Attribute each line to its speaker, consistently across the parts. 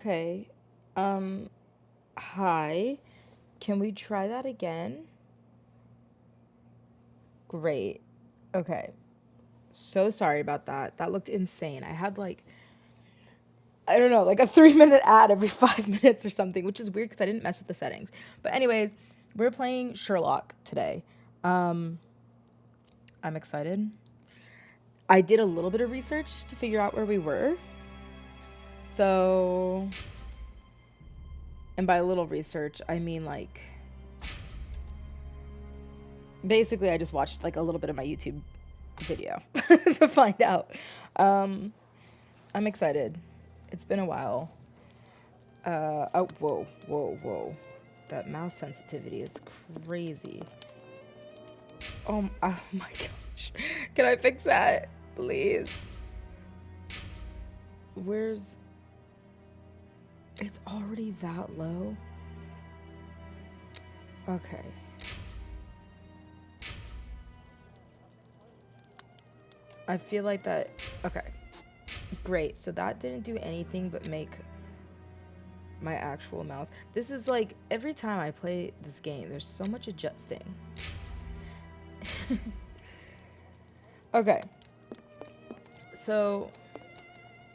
Speaker 1: Okay. Um, Hi. Can we try that again? Great. Okay. So sorry about that. That looked insane. I had like, I don't know, like a 3 minute ad every 5 minutes or something, which is weird because I didn't mess with the settings. But, anyways, we're playing Sherlock today. Um, I'm excited. I did a little bit of research to figure out where we were. So, and by a little research, I mean like basically I just watched like a little bit of my YouTube video to find out. Um, I'm excited. It's been a while. Oh, whoa, whoa, whoa. That mouse sensitivity is crazy. Oh my gosh. Can I fix that? Please. Where's... It's already that low? Okay. I feel like that... Okay. Great. So that didn't do anything but make my actual mouse. This is like every time I play this game, there's so much adjusting. Okay. So,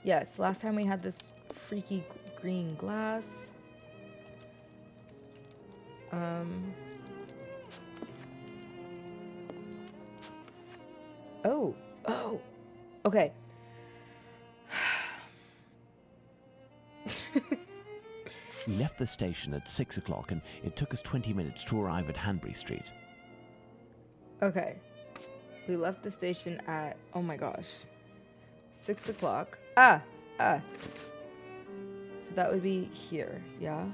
Speaker 1: yes, last time we had this freaky green glass. Oh. Oh. Okay.
Speaker 2: We left the station at 6 o'clock and it took us 20 minutes to arrive at Hanbury Street.
Speaker 1: Okay. We left the station at, oh my gosh, 6 o'clock. Ah. So that would be here, yeah?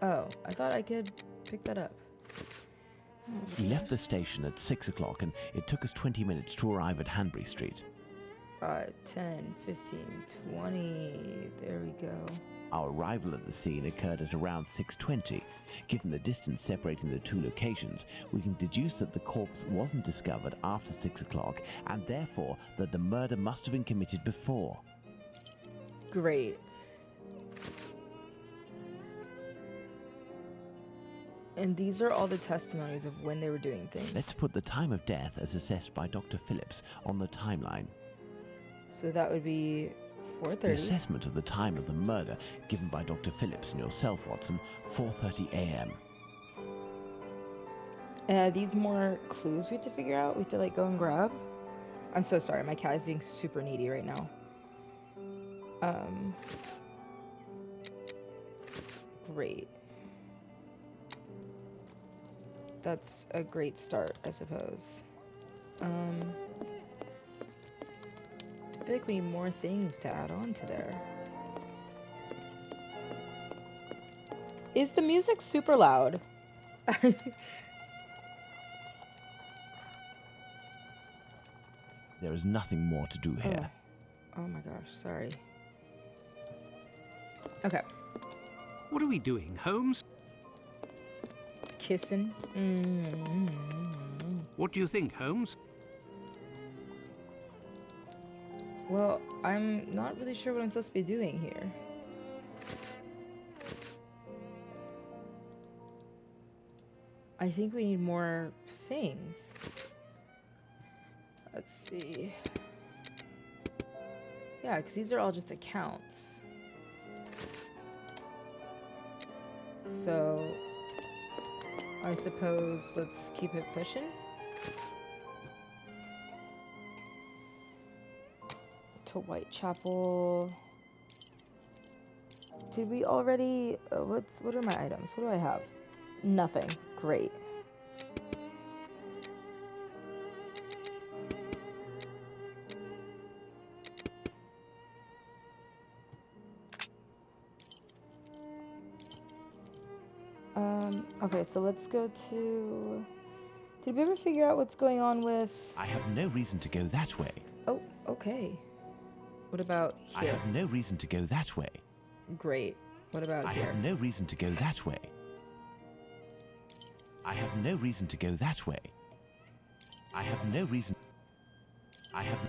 Speaker 1: Oh, I thought I could pick that up.
Speaker 2: We left the station at 6 o'clock and it took us 20 minutes to arrive at Hanbury Street.
Speaker 1: 5, 10, 15, 20. There we go.
Speaker 2: Our arrival at the scene occurred at around 6:20. Given the distance separating the two locations, we can deduce that the corpse wasn't discovered after 6 o'clock and therefore that the murder must have been committed before.
Speaker 1: Great. And these are all the testimonies of when they were doing things.
Speaker 2: Let's put the time of death as assessed by Dr. Phillips on the timeline.
Speaker 1: So that would be 4:30.
Speaker 2: The assessment of the time of the murder given by Dr. Phillips and yourself, Watson, 4:30 a.m.
Speaker 1: And are these more clues we have to figure out? We have to like go and grab? I'm so sorry, my cat is being super needy right now. Great. That's a great start, I suppose. I feel like we need more things to add on to there. Is the music super loud?
Speaker 2: There is nothing more to do here.
Speaker 1: Oh my gosh, sorry. Okay.
Speaker 3: What are we doing, Holmes?
Speaker 1: Kissing.
Speaker 3: What do you think, Holmes?
Speaker 1: Well, I'm not really sure what I'm supposed to be doing here. I think we need more things. Let's see. Yeah, because these are all just accounts. So, I suppose let's keep it pushing. To Whitechapel. Did we already... what are my items? What do I have? Nothing. Great. Okay, so let's go to... Did we ever figure out what's going on with...
Speaker 2: I have no reason to go that way.
Speaker 1: Oh, okay. What about
Speaker 2: I
Speaker 1: here?
Speaker 2: have no reason to go that way.
Speaker 1: Great. What about
Speaker 2: I
Speaker 1: here?
Speaker 2: have no reason to go that way. I have no reason to go that way. I have no reason. I have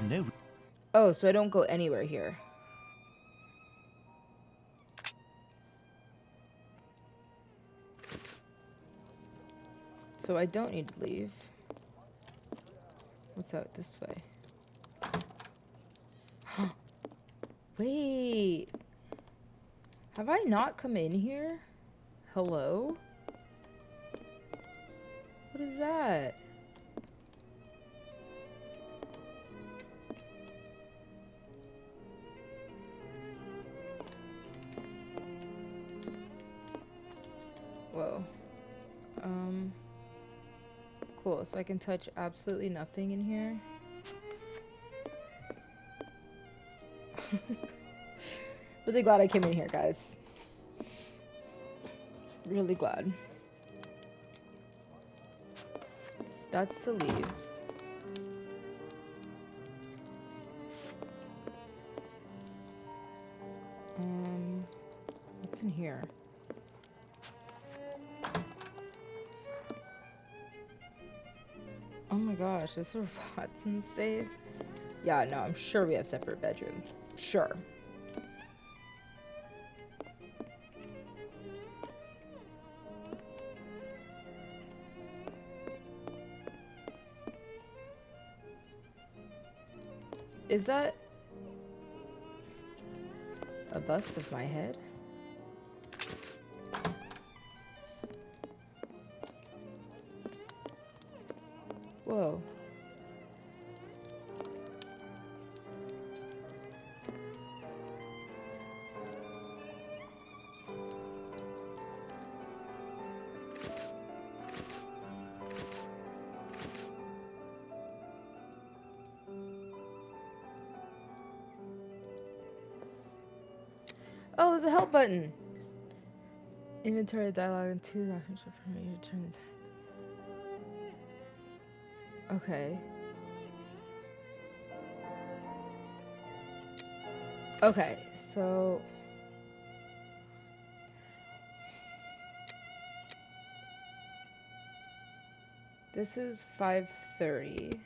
Speaker 2: no...
Speaker 1: Oh, so I don't go anywhere here. So I don't need to leave. What's out this way? Wait. Have I not come in here? Hello? What is that? Whoa. Cool. So I can touch absolutely nothing in here. Really glad I came in here, guys. Really glad. That's to leave. What's in here? Oh my gosh, this is where Watson stays? Yeah, no, I'm sure we have separate bedrooms. Sure. Is that a bust of my head? Whoa. Oh, there's a help button. Inventory dialogue and 2 documents for me to turn the time. Okay. Okay, so this is 5:30.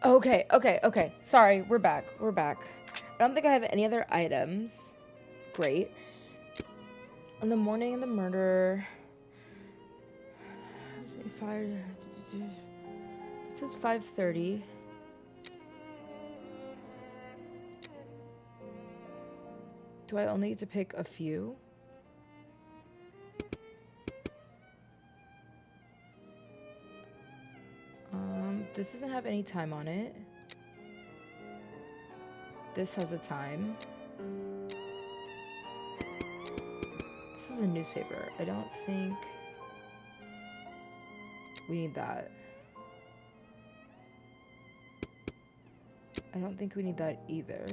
Speaker 1: Okay. Sorry, we're back. I don't think I have any other items. Great. On the morning of the murder, this is 5:30. Do I only need to pick a few? This doesn't have any time on it. This has a time. This is a newspaper. I don't think we need that. I don't think we need that either.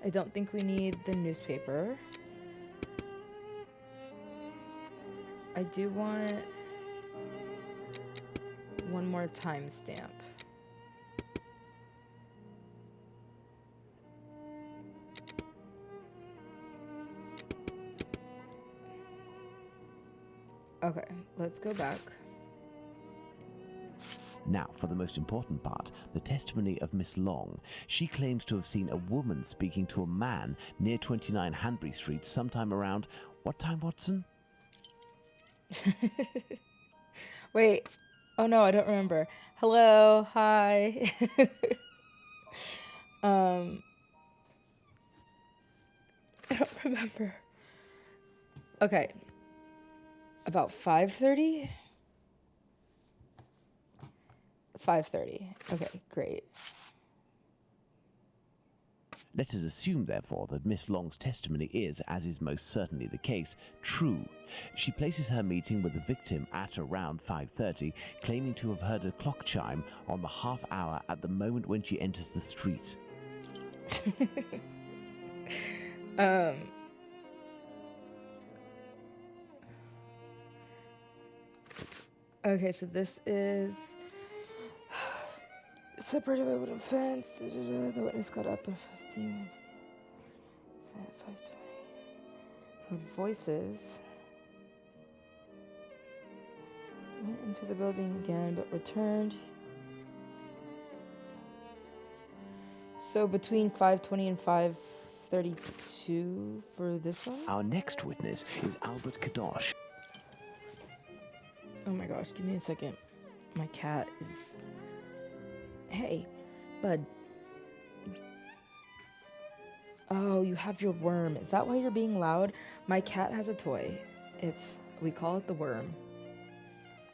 Speaker 1: I don't think we need the newspaper. I do want one more timestamp. Okay, let's go back.
Speaker 2: Now, for the most important part, the testimony of Miss Long. She claims to have seen a woman speaking to a man near 29 Hanbury Street sometime around... What time, Watson?
Speaker 1: Wait. Oh no, I don't remember. Hello, hi. I don't remember. Okay. About 5:30? 5:30. Okay, great.
Speaker 2: Let us assume, therefore, that Miss Long's testimony is, as is most certainly the case, true. She places her meeting with the victim at around 5:30, claiming to have heard a clock chime on the half hour at the moment when she enters the street.
Speaker 1: Okay, so this is separated by wooden fence. The witness got up at 15 minutes. At 5:20. Heard voices. Went into the building again, but returned. So between 5:20 and 5:32 for this one?
Speaker 2: Our next witness is Albert Kadosh.
Speaker 1: Oh my gosh, give me a second. My cat is... Hey, bud. Oh, you have your worm. Is that why you're being loud? My cat has a toy. We call it the worm.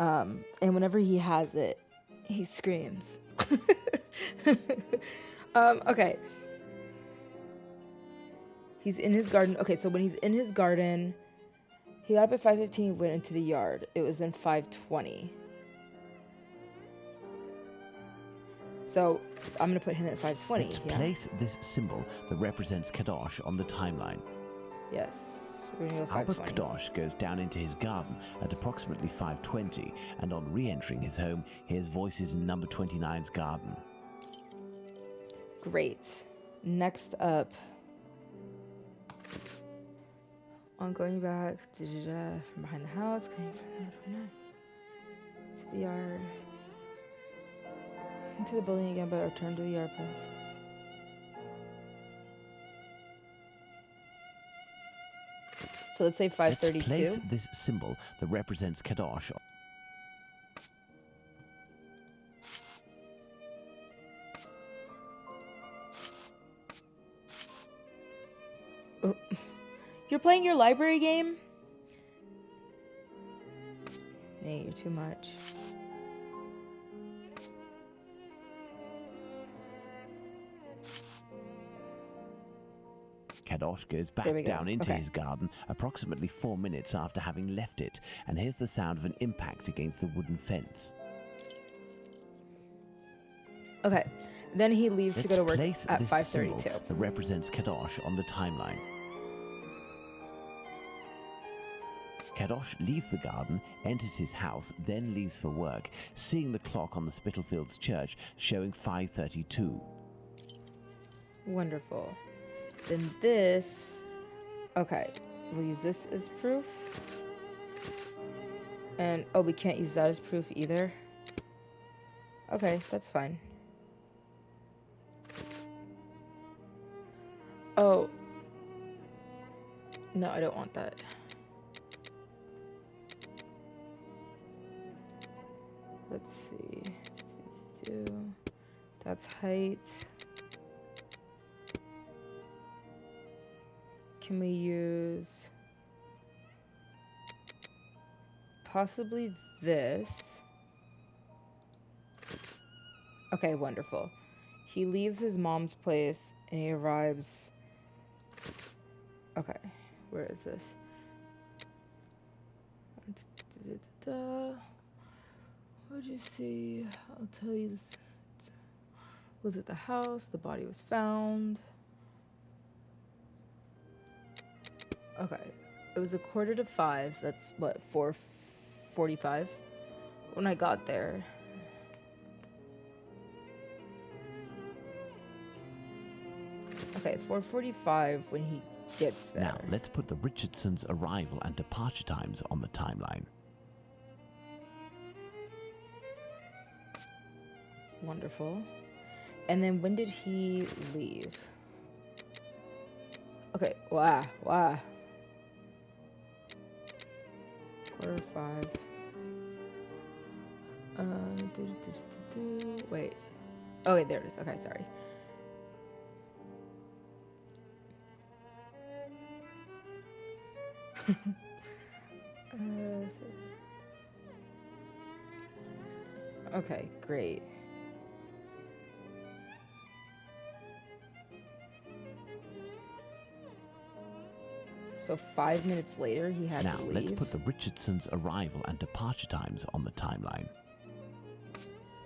Speaker 1: And whenever he has it, he screams. Okay. He's in his garden. Okay, so when he's in his garden, he got up at 5:15, went into the yard. It was then 5:20. So I'm going to put him at 5:20.
Speaker 2: Let's place this symbol that represents Kadosh on the timeline.
Speaker 1: Yes, we're going to go
Speaker 2: Albert
Speaker 1: 5:20.
Speaker 2: Kadosh goes down into his garden at approximately 5:20, and on re-entering his home, hears voices in number 29's garden.
Speaker 1: Great. Next up, on going back from behind the house, coming from number 29 to the yard, into the building again, but return to the yard. So let's say 5:32.
Speaker 2: Let's place this symbol that represents Kadosh.
Speaker 1: Oh. You're playing your library game? Nate, you're too much.
Speaker 2: Kadosh goes back down into his garden approximately 4 minutes after having left it, and hears the sound of an impact against the wooden fence.
Speaker 1: Okay, then he leaves to go to work
Speaker 2: place
Speaker 1: at
Speaker 2: this
Speaker 1: 5:32.
Speaker 2: symbol that represents Kadosh on the timeline. Kadosh leaves the garden, enters his house, then leaves for work, seeing the clock on the Spitalfields church showing 5:32.
Speaker 1: Wonderful. Then this... Okay, we'll use this as proof. And, oh, we can't use that as proof either. Okay, that's fine. Oh. No, I don't want that. Let's see. That's height. Can we use possibly this? Okay, wonderful. He leaves his mom's place and he arrives. Okay, where is this? What'd you see? I'll tell you this. Lives at the house. The body was found. Okay. It was 4:45. That's what, 4:45? When I got there. Okay, 4:45 when he gets there.
Speaker 2: Now, let's put the Richardsons' arrival and departure times on the timeline.
Speaker 1: Wonderful. And then when did he leave? Okay, wow. 4:05. Wait. Okay, there it is. Okay, sorry. Okay, great. So 5 minutes later, he had
Speaker 2: Now,
Speaker 1: to leave.
Speaker 2: let's put the Richardsons' arrival and departure times on the timeline.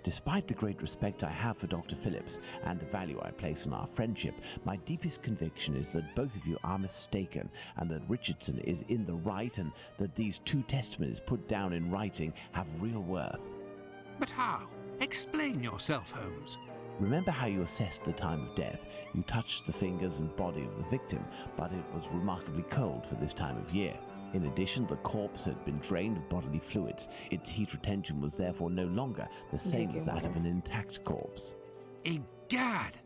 Speaker 2: Despite the great respect I have for Dr. Phillips and the value I place on our friendship, my deepest conviction is that both of you are mistaken and that Richardson is in the right and that these two testimonies put down in writing have real worth.
Speaker 3: But how? Explain yourself, Holmes.
Speaker 2: Remember how you assessed the time of death? You touched the fingers and body of the victim, but it was remarkably cold for this time of year. In addition, the corpse had been drained of bodily fluids. Its heat retention was therefore no longer the same as that of an intact corpse.
Speaker 3: Egad!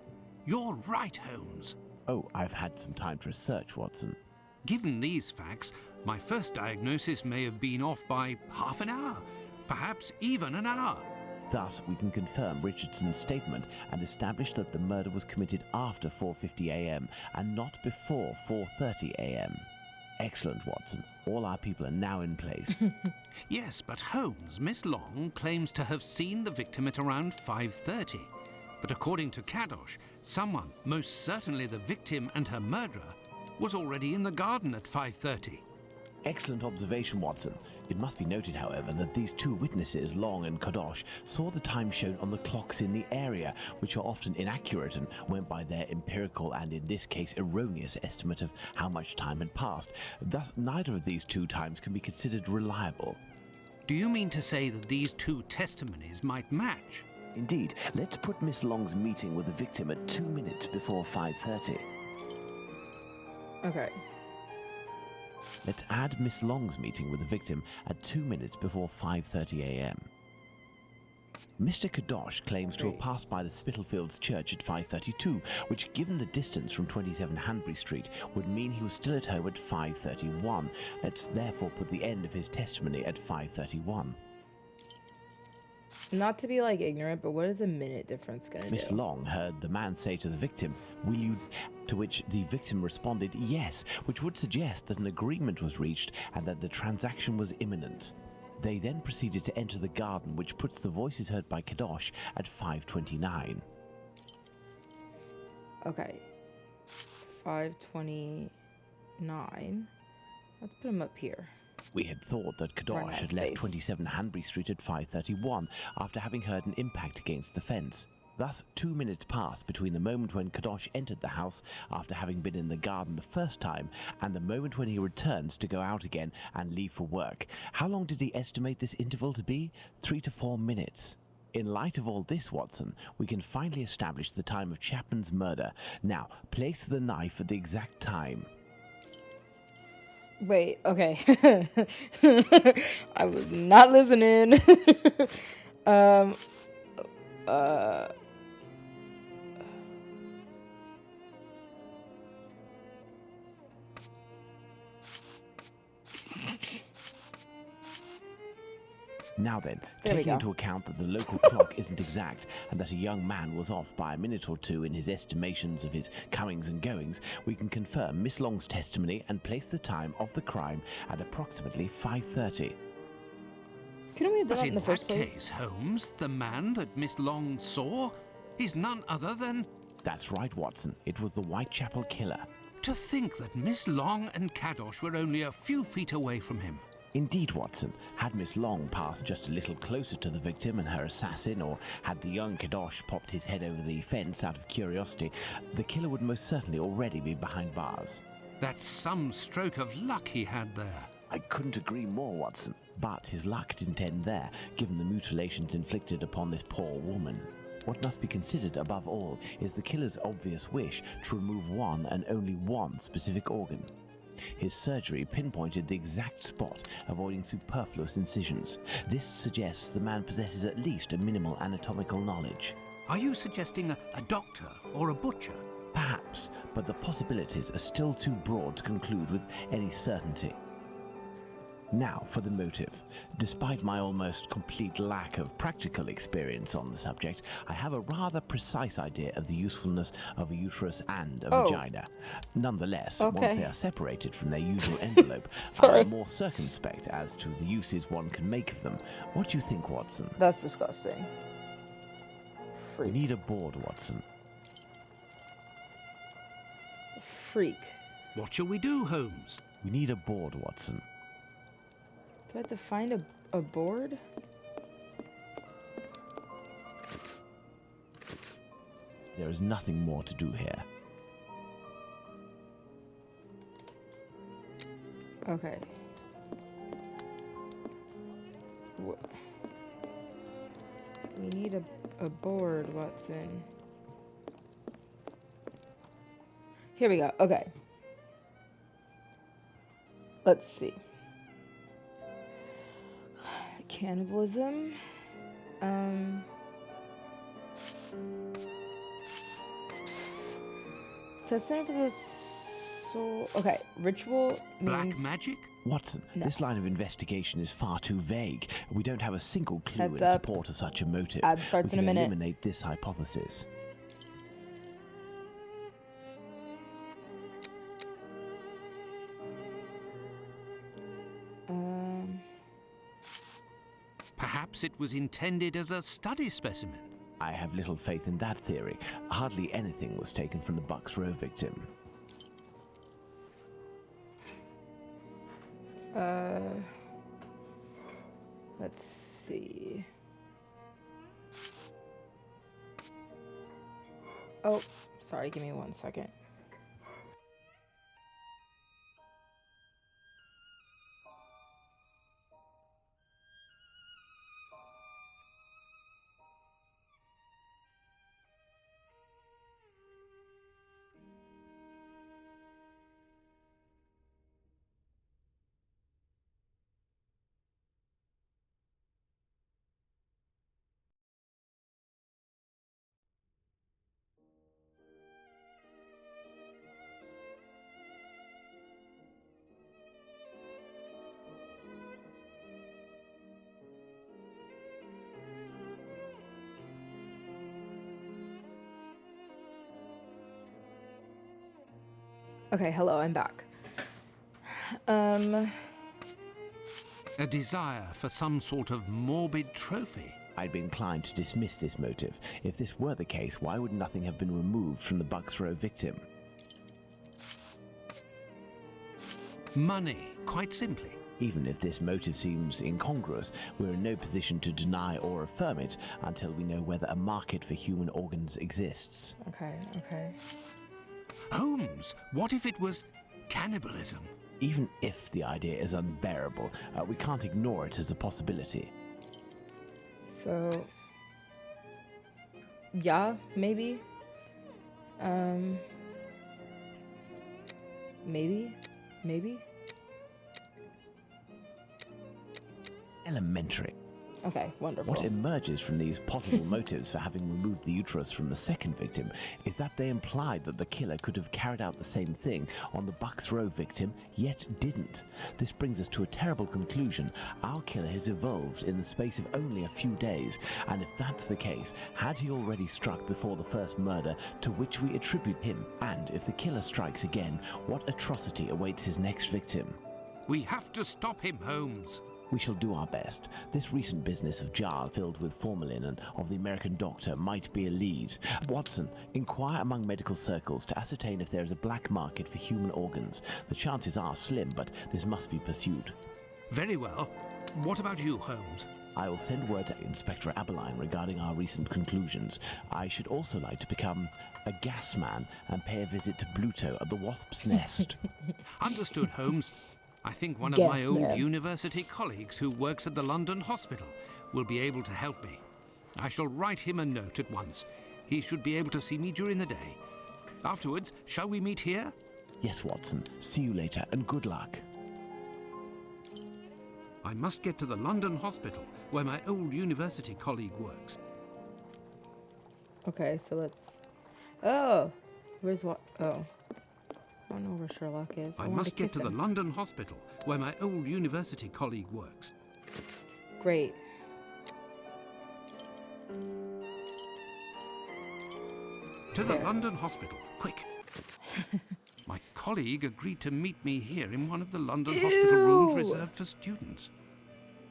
Speaker 3: You're right, Holmes.
Speaker 2: Oh, I've had some time to research, Watson.
Speaker 3: Given these facts, my first diagnosis may have been off by half an hour, perhaps even an hour.
Speaker 2: Thus, we can confirm Richardson's statement and establish that the murder was committed after 4:50 a.m. and not before 4:30 a.m. Excellent, Watson. All our people are now in place.
Speaker 3: Yes, but Holmes, Miss Long claims to have seen the victim at around 5:30. But according to Kadosh, someone, most certainly the victim and her murderer, was already in the garden at 5:30.
Speaker 2: Excellent observation, Watson. It must be noted, however, that these two witnesses, Long and Kadosh, saw the time shown on the clocks in the area, which are often inaccurate and went by their empirical and, in this case, erroneous estimate of how much time had passed. Thus, neither of these two times can be considered reliable.
Speaker 3: Do you mean to say that these two testimonies might match?
Speaker 2: Indeed, let's put Miss Long's meeting with the victim at 2 minutes before 5:30.
Speaker 1: Okay.
Speaker 2: Let's add Miss Long's meeting with the victim at 2 minutes before 5:30 a.m. Mr. Kadosh claims to have passed by the Spitalfields Church at 5:32, which, given the distance from 27 Hanbury Street, would mean he was still at home at 5:31. Let's therefore put the end of his testimony at 5:31.
Speaker 1: Not to be like ignorant, but what is a minute difference gonna do?
Speaker 2: Miss Long heard the man say to the victim, "Will you?" To which the victim responded, "Yes," which would suggest that an agreement was reached and that the transaction was imminent. They then proceeded to enter the garden, which puts the voices heard by Kadosh at 5:29.
Speaker 1: Okay. 5:29. Let's put him up here.
Speaker 2: We had thought that
Speaker 1: Run
Speaker 2: Kadosh
Speaker 1: out of
Speaker 2: had left
Speaker 1: space.
Speaker 2: 27 Hanbury Street at 5:31 after having heard an impact against the fence. Thus, 2 minutes passed between the moment when Kadosh entered the house after having been in the garden the first time and the moment when he returns to go out again and leave for work. How long did he estimate this interval to be? 3 to 4 minutes. In light of all this, Watson, we can finally establish the time of Chapman's murder. Now, place the knife at the exact time.
Speaker 1: Wait, okay. I was not listening. um,
Speaker 2: Now then,
Speaker 1: There we
Speaker 2: taking
Speaker 1: go.
Speaker 2: into account that the local clock isn't exact and that a young man was off by a minute or two in his estimations of his comings and goings, we can confirm Miss Long's testimony and place the time of the crime at approximately 5:30.
Speaker 1: couldn't we have done
Speaker 3: But
Speaker 1: that in
Speaker 3: in
Speaker 1: the first
Speaker 3: that
Speaker 1: place?
Speaker 3: case, Holmes, the man that Miss Long saw is none other than...
Speaker 2: That's right, Watson. It was the Whitechapel killer.
Speaker 3: To think that Miss Long and Kadosh were only a few feet away from him.
Speaker 2: Indeed, Watson, had Miss Long passed just a little closer to the victim and her assassin, or had the young Kadosh popped his head over the fence out of curiosity, the killer would most certainly already be behind bars.
Speaker 3: That's some stroke of luck he had there.
Speaker 2: I couldn't agree more, Watson. But his luck didn't end there, given the mutilations inflicted upon this poor woman. What must be considered above all is the killer's obvious wish to remove one and only one specific organ. His surgery pinpointed the exact spot, avoiding superfluous incisions. This suggests the man possesses at least a minimal anatomical knowledge.
Speaker 3: Are you suggesting a doctor or a butcher?
Speaker 2: Perhaps, but the possibilities are still too broad to conclude with any certainty. Now for the motive. Despite my almost complete lack of practical experience on the subject, I have a rather precise idea of the usefulness of a uterus and a vagina. Nonetheless, once
Speaker 1: Okay.
Speaker 2: they are separated from their usual envelope,
Speaker 1: Sorry.
Speaker 2: I'm more circumspect as to the uses one can make of them. What do you think, Watson?
Speaker 1: That's disgusting.
Speaker 2: We
Speaker 1: Freak.
Speaker 2: need a board, Watson.
Speaker 1: Freak.
Speaker 3: What shall we do, Holmes?
Speaker 2: We need a board, Watson.
Speaker 1: Do I have to find a board?
Speaker 2: There is nothing more to do here.
Speaker 1: Okay. We need a board, Watson. Here we go. Okay. Let's see. Cannibalism. says something for the soul. Okay, ritual
Speaker 3: Black
Speaker 1: means
Speaker 3: magic?
Speaker 2: Watson,
Speaker 1: No.
Speaker 2: this line of investigation is far too vague. We don't have a single clue
Speaker 1: Heads
Speaker 2: in
Speaker 1: up.
Speaker 2: support of such a motive.
Speaker 1: Ad starts
Speaker 2: we
Speaker 1: in a
Speaker 2: can
Speaker 1: minute.
Speaker 2: eliminate this hypothesis.
Speaker 3: Perhaps it was intended as a study specimen.
Speaker 2: I have little faith in that theory. Hardly anything was taken from the Bucks Row victim.
Speaker 1: Let's see. Oh, sorry, give me 1 second. Okay, hello, I'm back.
Speaker 3: A desire for some sort of morbid trophy.
Speaker 2: I'd be inclined to dismiss this motive. If this were the case, why would nothing have been removed from the Bucks Row victim?
Speaker 3: Money, quite simply.
Speaker 2: Even if this motive seems incongruous, we're in no position to deny or affirm it until we know whether a market for human organs exists.
Speaker 1: Okay.
Speaker 3: Holmes, what if it was cannibalism?
Speaker 2: Even if the idea is unbearable, we can't ignore it as a possibility.
Speaker 1: So, yeah, maybe. Maybe.
Speaker 2: Elementary.
Speaker 1: Okay, wonderful.
Speaker 2: What emerges from these possible motives for having removed the uterus from the second victim is that they implied that the killer could have carried out the same thing on the Bucks Row victim, yet didn't. This brings us to a terrible conclusion. Our killer has evolved in the space of only a few days, and if that's the case, had he already struck before the first murder to which we attribute him? And if the killer strikes again, what atrocity awaits his next victim?
Speaker 3: We have to stop him, Holmes.
Speaker 2: We shall do our best. This recent business of jars filled with formalin and of the American doctor might be a lead. Watson, inquire among medical circles to ascertain if there is a black market for human organs. The chances are slim, but this must be pursued.
Speaker 3: Very well. What about you, Holmes?
Speaker 2: I will send word to Inspector Aberline regarding our recent conclusions. I should also like to become a gas man and pay a visit to Bluto at the Wasp's Nest.
Speaker 3: Understood, Holmes. I think one of
Speaker 1: Guess,
Speaker 3: my old
Speaker 1: man.
Speaker 3: university colleagues who works at the London hospital will be able to help me. I shall write him a note at once. He should be able to see me during the day. Afterwards, shall we meet here?
Speaker 2: Yes, Watson. See you later, and good luck.
Speaker 3: I must get to the London hospital where my old university colleague works.
Speaker 1: Okay, so let's. Oh, where's what? Oh, I don't know where Sherlock is.
Speaker 3: I
Speaker 1: wanted
Speaker 3: must get
Speaker 1: kiss
Speaker 3: to the
Speaker 1: him.
Speaker 3: London hospital where my old university colleague works.
Speaker 1: Great.
Speaker 3: To the
Speaker 1: Yes.
Speaker 3: London hospital, quick. My colleague agreed to meet me here in one of the London hospital rooms
Speaker 1: Ew.
Speaker 3: reserved for students.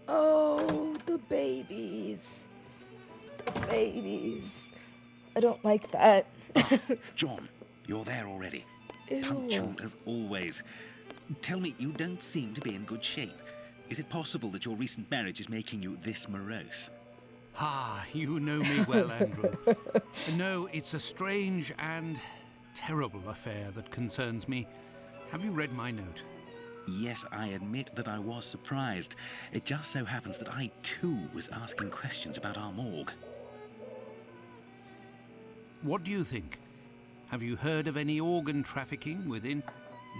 Speaker 1: Oh, the babies. The babies. I don't like that.
Speaker 4: John, you're there already.
Speaker 1: Ew.
Speaker 4: Punctual as always. Tell me, you don't seem to be in good shape. Is it possible that your recent marriage is making you this morose?
Speaker 3: Ah, you know me well, Andrew. No, it's a strange and terrible affair that concerns me. Have you read my note?
Speaker 4: Yes, I admit that I was surprised. It just so happens that I, too, was asking questions about our morgue.
Speaker 3: What do you think? Have you heard of any organ trafficking within?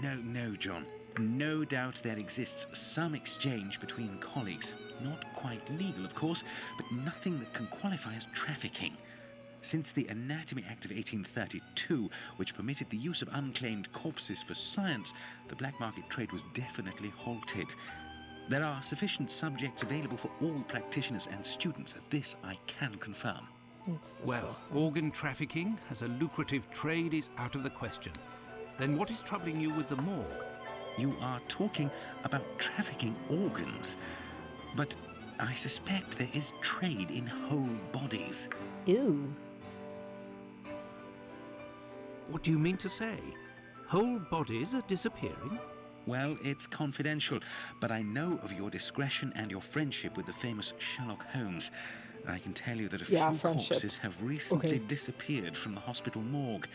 Speaker 4: No, John. No doubt there exists some exchange between colleagues. Not quite legal, of course, but nothing that can qualify as trafficking. Since the Anatomy Act of 1832, which permitted the use of unclaimed corpses for science, the black market trade was definitely halted. There are sufficient subjects available for all practitioners and students. This I can confirm.
Speaker 1: It's
Speaker 3: Well,
Speaker 1: disgusting.
Speaker 3: organ trafficking as a lucrative trade is out of the question. Then what is troubling you with the morgue?
Speaker 4: You are talking about trafficking organs, but I suspect there is trade in whole bodies.
Speaker 1: Ew.
Speaker 3: What do you mean to say? Whole bodies are disappearing?
Speaker 4: Well, it's confidential, but I know of your discretion and your friendship with the famous Sherlock Holmes. I can tell you that a
Speaker 1: Yeah,
Speaker 4: few
Speaker 1: friendship.
Speaker 4: corpses have recently
Speaker 1: Okay.
Speaker 4: disappeared from the hospital morgue.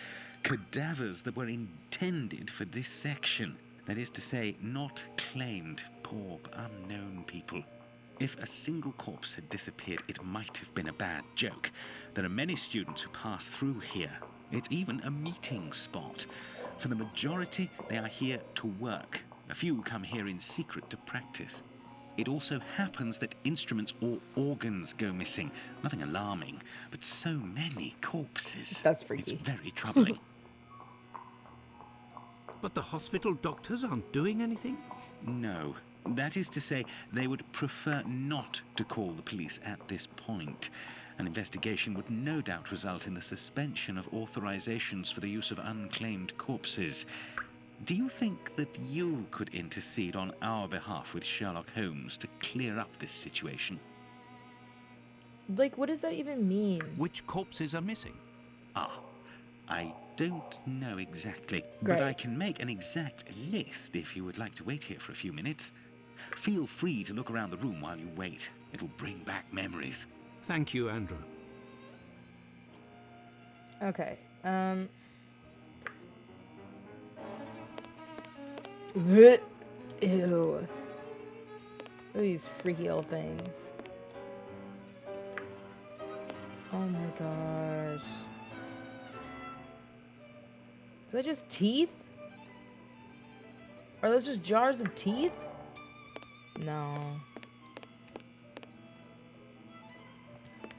Speaker 4: Cadavers that were intended for dissection. That is to say, not claimed. Poor, unknown people. If a single corpse had disappeared, it might have been a bad joke. There are many students who pass through here. It's even a meeting spot. For the majority, they are here to work. A few come here in secret to practice. It also happens that instruments or organs go missing. Nothing alarming, but so many corpses.
Speaker 1: That's freaky.
Speaker 4: It's very troubling.
Speaker 3: But the hospital doctors aren't doing anything?
Speaker 4: No. That is to say, they would prefer not to call the police at this point. An investigation would no doubt result in the suspension of authorizations for the use of unclaimed corpses. Do you think that you could intercede on our behalf with Sherlock Holmes to clear up this situation?
Speaker 1: Like, what does that even mean?
Speaker 3: Which corpses are missing?
Speaker 4: I don't know exactly,
Speaker 1: Great.
Speaker 4: but I can make an exact list if you would like to wait here for a few minutes. Feel free to look around the room while you wait. It'll bring back memories.
Speaker 3: Thank you, Andrew.
Speaker 1: Okay. Ew. Look at these freaky little things. Oh my gosh. Is that just teeth? Are those just jars of teeth? No.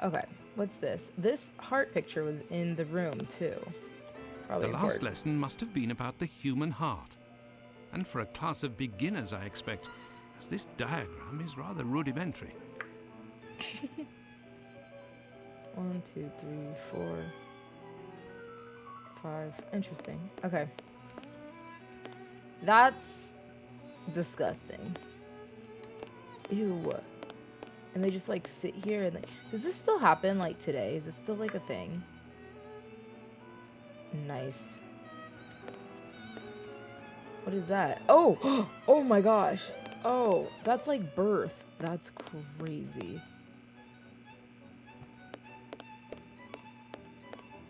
Speaker 1: Okay, what's this? This heart picture was in the room too. Probably
Speaker 3: The last
Speaker 1: important.
Speaker 3: lesson must have been about the human heart. And for a class of beginners, I expect, as this diagram is rather rudimentary.
Speaker 1: 1, 2, 3, 4, 5. Interesting. Okay. That's disgusting. Ew. And they just like sit here and does this still happen like today? Is this still like a thing? Nice. What is that? Oh! Oh my gosh. Oh, that's like birth. That's crazy.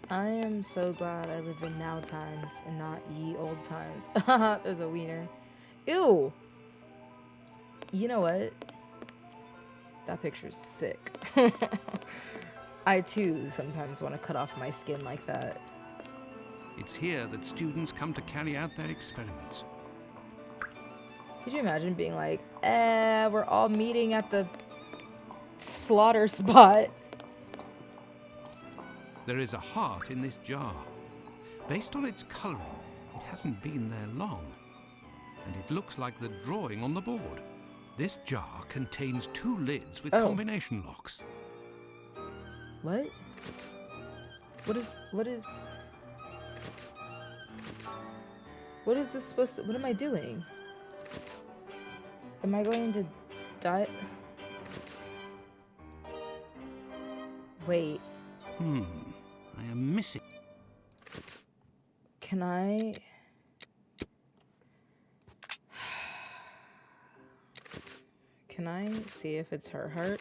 Speaker 1: I am so glad I live in now times and not ye old times. There's a wiener. Ew. You know what? That picture's sick. I too sometimes want to cut off my skin like that.
Speaker 3: It's here that students come to carry out their experiments.
Speaker 1: Could you imagine being like, we're all meeting at the slaughter spot?
Speaker 3: There is a heart in this jar. Based on its colouring, it hasn't been there long. And it looks like the drawing on the board. This jar contains 2 lids with combination locks.
Speaker 1: What? What is this supposed to, what am I doing? Am I going to die? Wait,
Speaker 3: I am missing.
Speaker 1: can I? Can I see if it's her heart?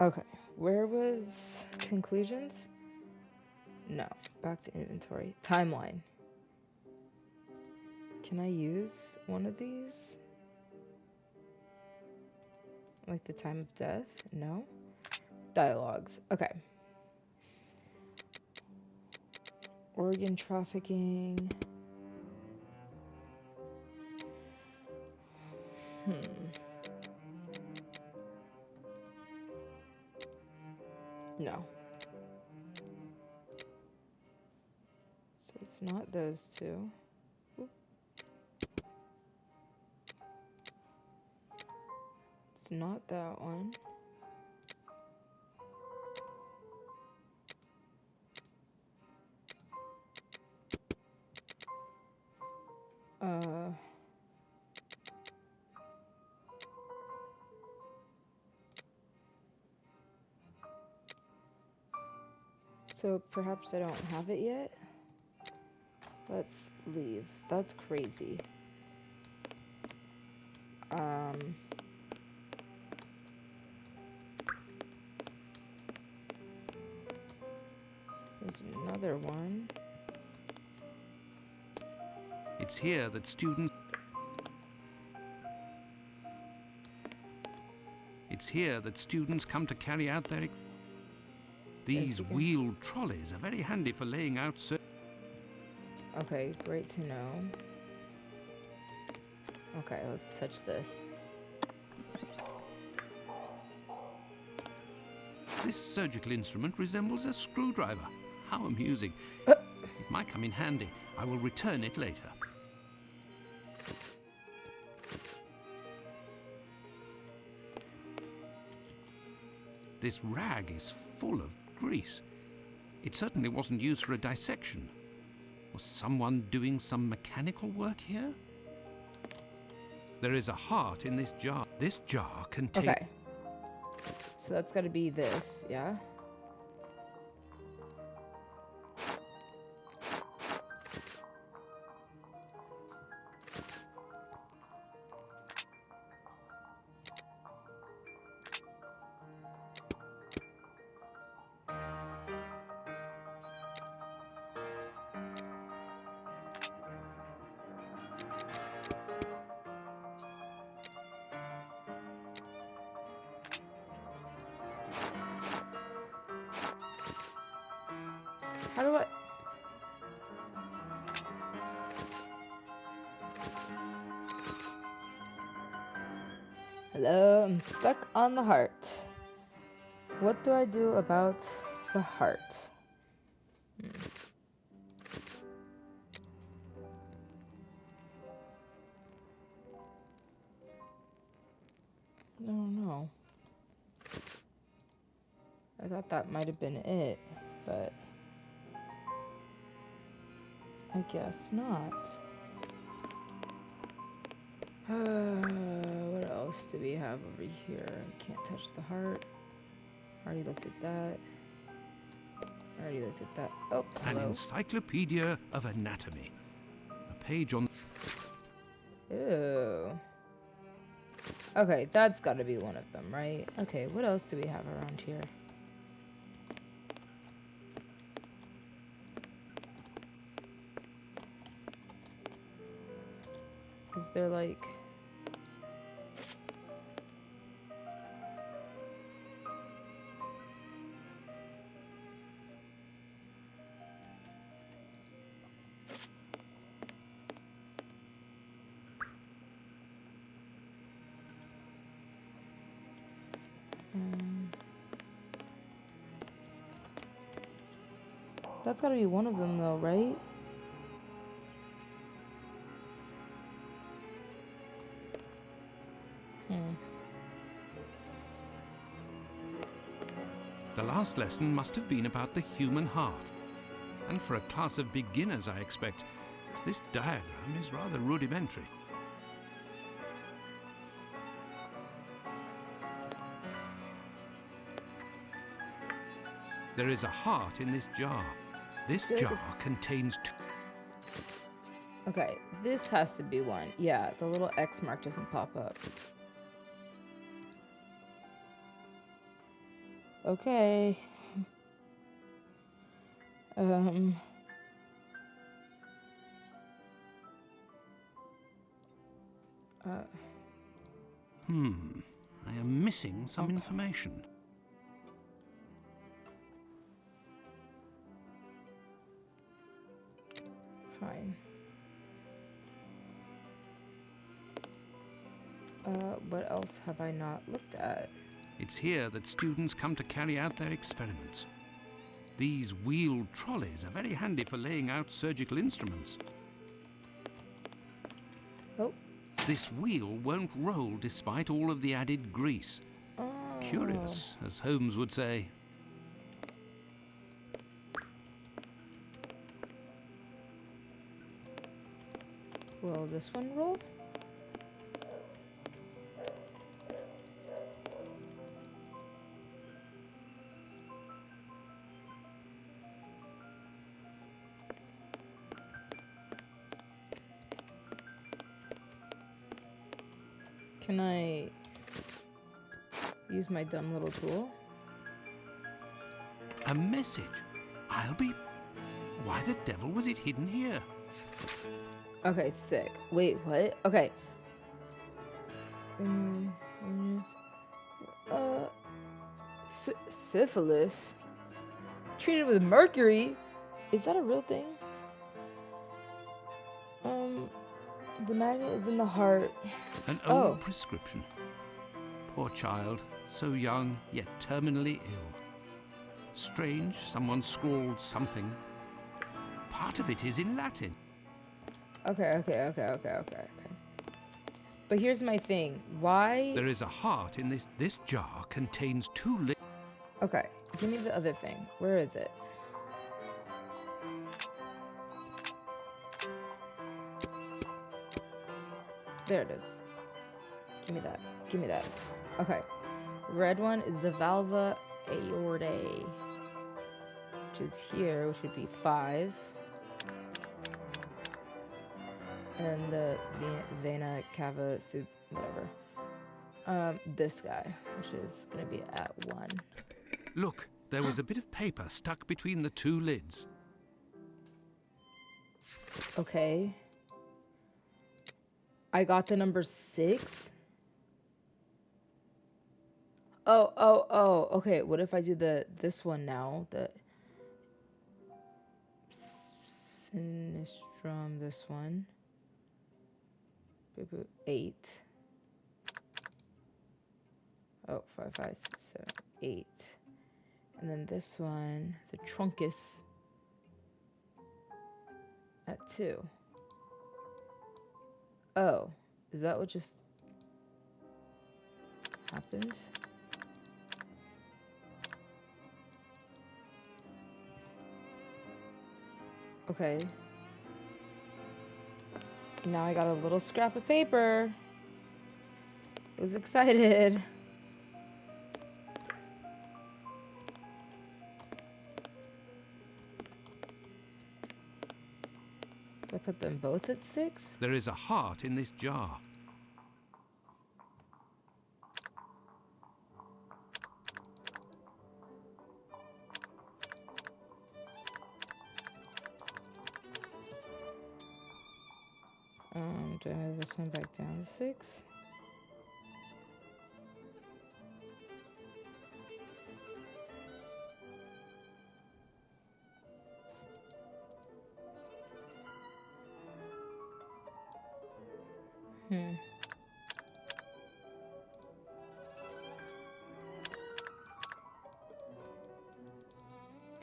Speaker 1: Okay, where was conclusions? No, back to inventory. Timeline. Can I use one of these? Like the time of death? No. Dialogues. Okay. Organ trafficking. No. So it's not those two. Oop. It's not that one. So perhaps I don't have it yet. Let's leave. That's crazy. There's another one.
Speaker 3: It's here that students come to carry out their. These
Speaker 1: you can-
Speaker 3: wheeled trolleys are very handy for laying out.
Speaker 1: Okay, great to know. Okay, let's touch this.
Speaker 3: This surgical instrument resembles a screwdriver. How amusing. It might come in handy. I will return it later. This rag is full of grease. It certainly wasn't used for a dissection. Was someone doing some mechanical work here? There is a heart in this jar. This jar contains...
Speaker 1: Okay. So that's got to be this, yeah? How do I... Hello, I'm stuck on the heart. What do I do about the heart? I don't know. I thought that might have been it, but I guess not. What else do we have over here? Can't touch the heart. Already looked at that. Already looked at that. Oh,
Speaker 3: An
Speaker 1: hello.
Speaker 3: encyclopedia of anatomy. A page on...
Speaker 1: Ew. Okay, that's got to be one of them, right? Okay, what else do we have around here? Is there like... That's gotta be one of them though, right?
Speaker 3: The last lesson must have been about the human heart. And for a class of beginners, I expect, as this diagram is rather rudimentary. There is a heart in this jar. This
Speaker 1: feel like
Speaker 3: jar
Speaker 1: it's-
Speaker 3: contains two...
Speaker 1: Okay, this has to be one. Yeah, the little X mark doesn't pop up. Okay.
Speaker 3: I am missing some information.
Speaker 1: Fine. What else have I not looked at?
Speaker 3: It's here that students come to carry out their experiments. These wheeled trolleys are very handy for laying out surgical instruments.
Speaker 1: Oh.
Speaker 3: This wheel won't roll despite all of the added grease.
Speaker 1: Oh.
Speaker 3: Curious, as Holmes would say.
Speaker 1: Will this one roll? Can I use my dumb little tool?
Speaker 3: A message? I'll be... Why the devil was it hidden here?
Speaker 1: Okay, sick. Wait, what? Okay. Syphilis? Treated with mercury? Is that a real thing? The magnet is in the heart.
Speaker 3: An old prescription. Poor child, so young, yet terminally ill. Strange, someone scrawled something. Part of it is in Latin.
Speaker 1: Okay. But here's my thing. Why?
Speaker 3: There is a heart in this. This jar contains 2
Speaker 1: Okay, give me the other thing. Where is it? There it is. Give me that. Give me that. Okay. Red one is the valva aortae, which is here, which would be 5. And the vena cava sub whatever. This guy, which is gonna be at 1.
Speaker 3: Look, there was a bit of paper stuck between the 2 lids.
Speaker 1: Okay. I got the number 6. Oh. Okay, what if I do this one now? The sinistrum, this one. 8. Oh, 5, 5, 6, 7, 8. And then this one, the truncus, at 2. Oh, is that what just happened? Okay. Now I got a little scrap of paper. I was excited. Do I put them both at 6?
Speaker 3: There is a heart in this jar.
Speaker 1: Do I move this one back down to 6?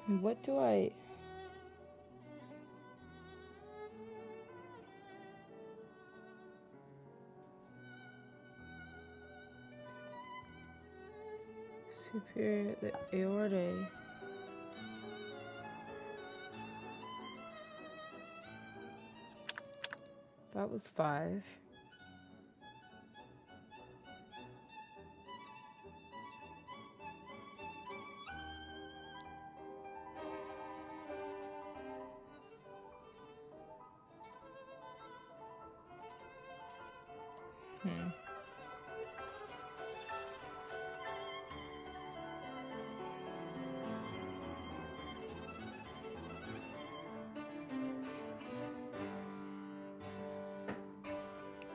Speaker 1: And what do I... Superior, the aortae. That was 5.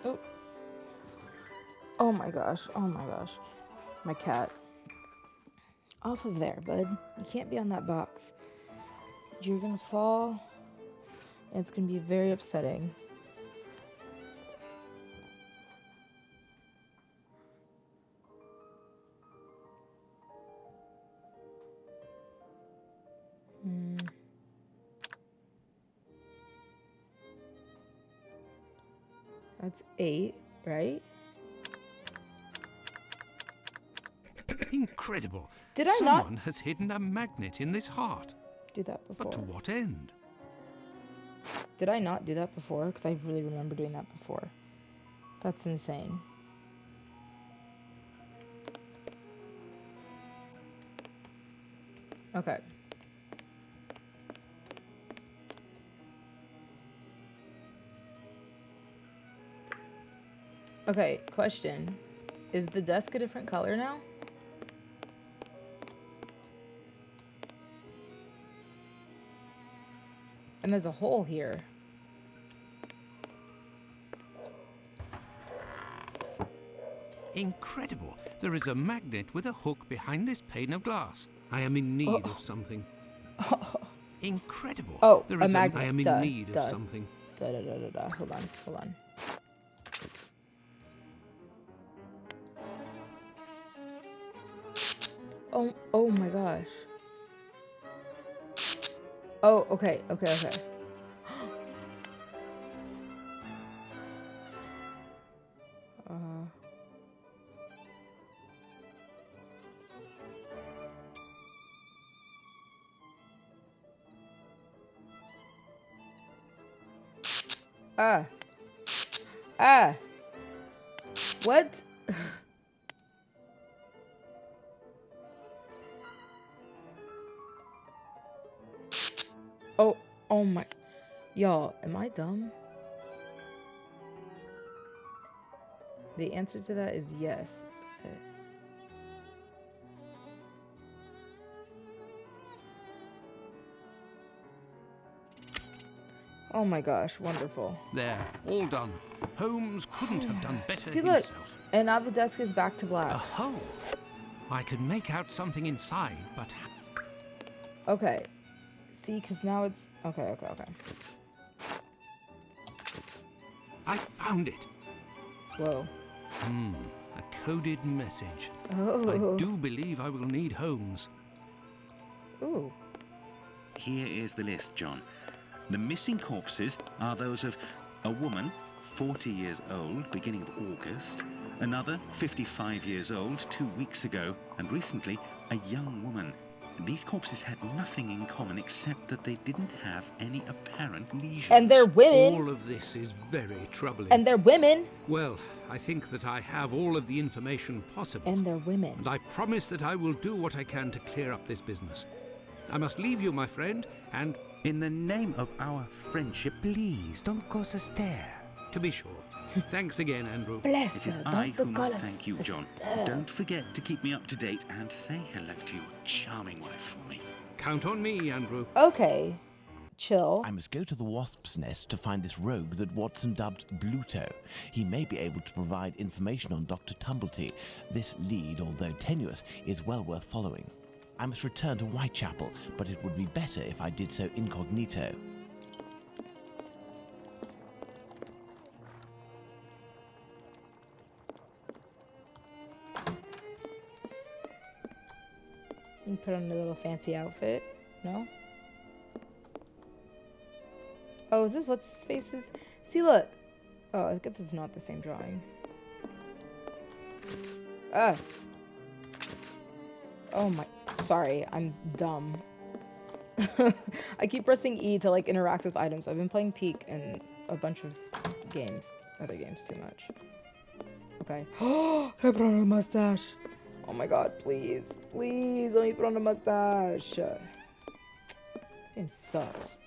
Speaker 1: Oh. Oh my gosh. Oh my gosh. My cat. Off of there, bud. You can't be on that box. You're gonna fall. And it's gonna be very upsetting. That's 8, right?
Speaker 3: Incredible.
Speaker 1: Did I
Speaker 3: Someone
Speaker 1: not
Speaker 3: has hidden a magnet in this heart.
Speaker 1: do that
Speaker 3: But to
Speaker 1: before?
Speaker 3: what end?
Speaker 1: Did I not do that before? Because I really remember doing that before. That's insane. Okay. Okay, question. Is the desk a different color now? And there's a hole here.
Speaker 3: Incredible. There is a magnet with a hook behind this pane of glass. I am in need of something. Incredible.
Speaker 1: Oh,
Speaker 3: There
Speaker 1: a
Speaker 3: is
Speaker 1: magnet.
Speaker 3: I am in
Speaker 1: Duh,
Speaker 3: need
Speaker 1: duh.
Speaker 3: of something.
Speaker 1: Da da da da da. Hold on, hold on. Oh my gosh. Oh, okay, okay, okay. Ah. Ah. What? Oh, oh my. Y'all, am I dumb? The answer to that is yes. Oh my gosh, wonderful.
Speaker 3: There, all done. Holmes couldn't have done better
Speaker 1: See, look.
Speaker 3: himself.
Speaker 1: And now the desk is back to
Speaker 3: A
Speaker 1: black.
Speaker 3: hole. I can make out something inside, but
Speaker 1: Okay. See, because now it's... Okay, okay, okay.
Speaker 3: I found it.
Speaker 1: Whoa.
Speaker 3: A coded message.
Speaker 1: Oh.
Speaker 3: I do believe I will need Holmes.
Speaker 1: Ooh.
Speaker 4: Here is the list, John. The missing corpses are those of a woman, 40 years old, beginning of August, another 55 years old 2 weeks ago, and recently a young woman. These corpses had nothing in common except that they didn't have any apparent lesions.
Speaker 1: And they're women.
Speaker 3: All of this is very troubling.
Speaker 1: And they're women.
Speaker 3: Well, I think that I have all of the information possible.
Speaker 1: And they're women.
Speaker 3: And I promise that I will do what I can to clear up this business. I must leave you, my friend, and
Speaker 4: In the name of our friendship,
Speaker 2: Please don't cause us there.
Speaker 3: to be sure. Thanks again, Andrew.
Speaker 1: Bless
Speaker 4: it is
Speaker 1: her.
Speaker 4: I
Speaker 1: Don't
Speaker 4: who
Speaker 1: call
Speaker 4: must
Speaker 1: us
Speaker 4: thank you, John.
Speaker 1: Esther.
Speaker 4: Don't forget to keep me up to date and say hello to your charming wife for me.
Speaker 3: Count on me, Andrew.
Speaker 1: Okay. Chill.
Speaker 2: I must go to the wasp's nest to find this rogue that Watson dubbed Bluto. He may be able to provide information on Dr. Tumblety. This lead, although tenuous, is well worth following. I must return to Whitechapel, but it would be better if I did so incognito.
Speaker 1: You put on a little fancy outfit. No? Oh, is this what's his face is? See, look. Oh, I guess it's not the same drawing. Ah. Oh my. Sorry, I'm dumb. I keep pressing E to like interact with items. I've been playing Peak and a bunch of games. Other games too much. Okay. Can I put on a mustache? Oh my god, please. Please let me put on a mustache. This game sucks.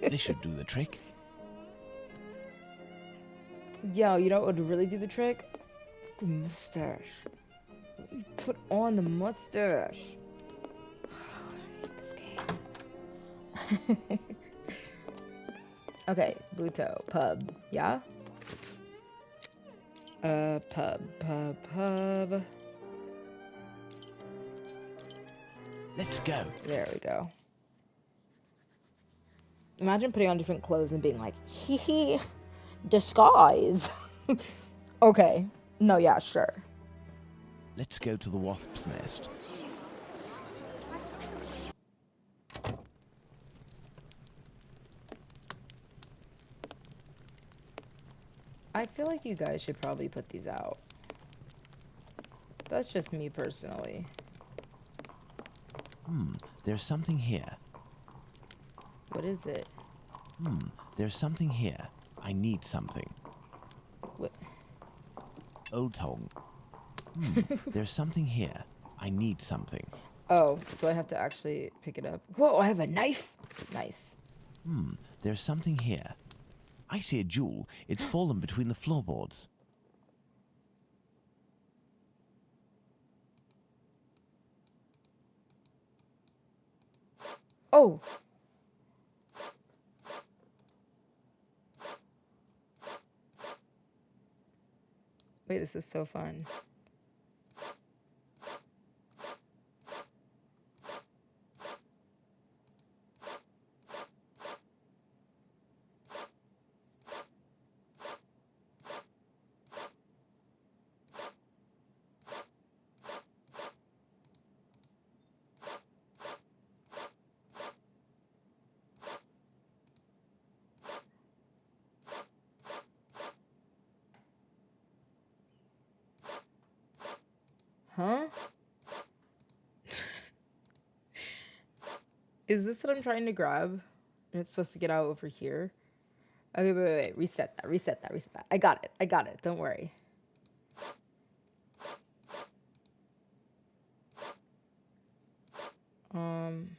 Speaker 2: This should do the trick.
Speaker 1: Yo, you know what would really do the trick? The mustache. Let me put on the mustache. I hate this game. Okay, Bluto. Pub. Yeah? Pub.
Speaker 2: Let's go.
Speaker 1: There we go. Imagine putting on different clothes and being like, hee hee, disguise. Okay. No, yeah, sure.
Speaker 2: Let's go to the wasp's nest.
Speaker 1: I feel like you guys should probably put these out. That's just me personally.
Speaker 2: There's something here.
Speaker 1: What is it?
Speaker 2: There's something here. I need something.
Speaker 1: What?
Speaker 2: Old Tong. There's something here. I need something.
Speaker 1: Oh, do I have to actually pick it up? Whoa, I have a knife. Nice.
Speaker 2: There's something here. I see a jewel. It's fallen between the floorboards.
Speaker 1: Oh. Wait, this is so fun. Huh? Is this what I'm trying to grab? And it's supposed to get out over here? Okay, wait. Reset that. I got it. Don't worry. Um.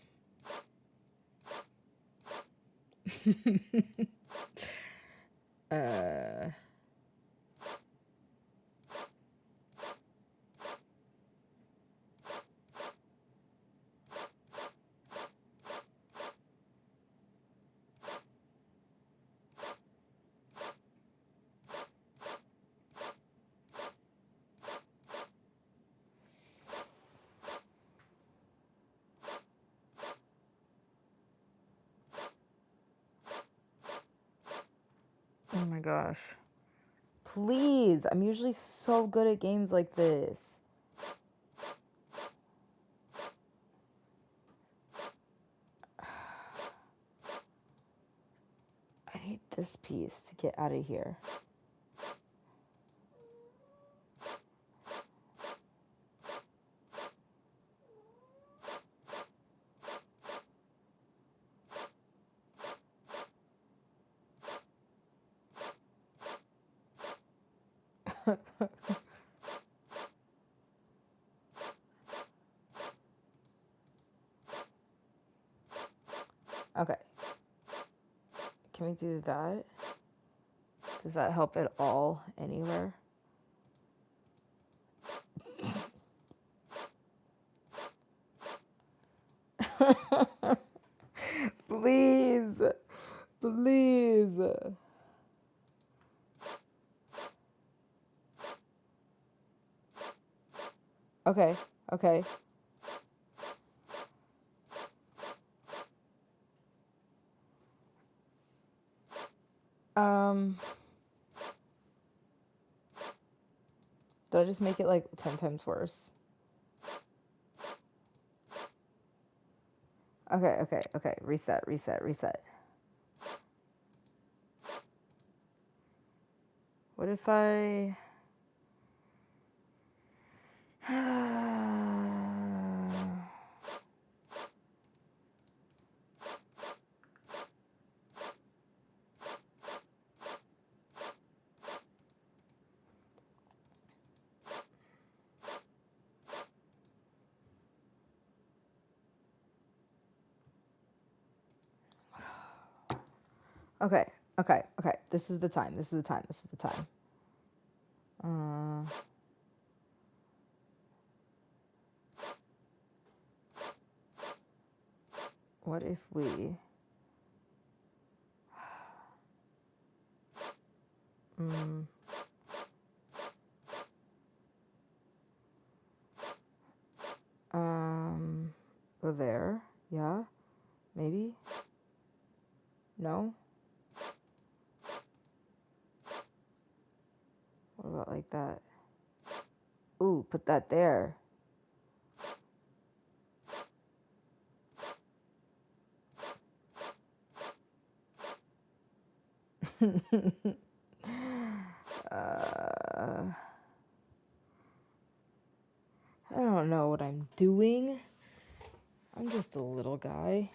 Speaker 1: Oh my gosh. Please. I'm usually so good at games like this. I need this piece to get out of here. Okay. Can we do that? Does that help at all anywhere? Please. Please. Okay. Okay. Um, did I just make it like 10 times worse? Okay. Reset. What if I... Okay. This is the time. What if we... go there? Yeah? Maybe? No? What about like that? Ooh, put that there. I don't know what I'm doing. I'm just a little guy.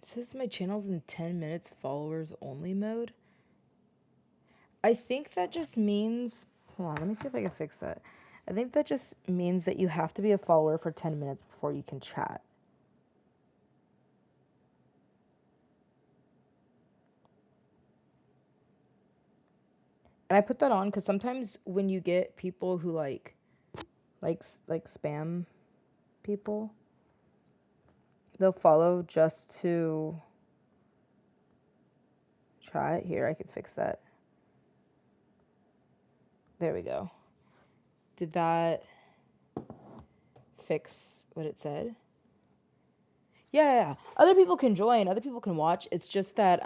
Speaker 1: It says my channel's in 10 minutes followers only mode. I think that just means, hold on, let me see if I can fix that. I think that just means that you have to be a follower for 10 minutes before you can chat. And I put that on because sometimes when you get people who like spam people, they'll follow just to chat. Here, I can fix that. There we go. Did that fix what it said? Yeah. Other people can join, other people can watch. It's just that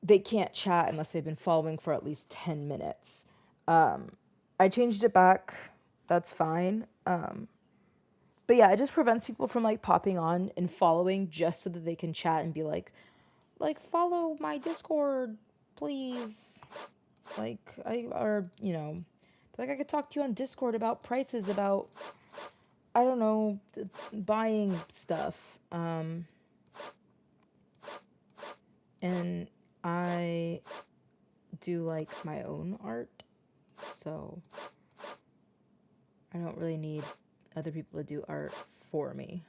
Speaker 1: they can't chat unless they've been following for at least 10 minutes. I changed it back. That's fine. But yeah, it just prevents people from like popping on and following just so that they can chat and be like follow my Discord, please. I could talk to you on Discord about prices, about I don't know, buying stuff. And I do like my own art, so I don't really need other people to do art for me.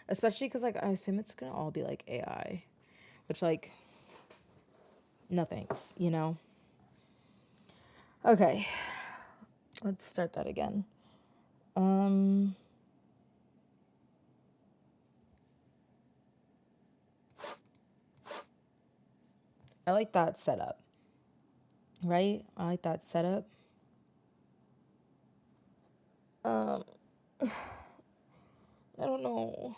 Speaker 1: Especially because like I assume it's gonna all be like AI, which like no thanks, you know. Okay, let's start that again. I like that setup, right? I like that setup. I don't know.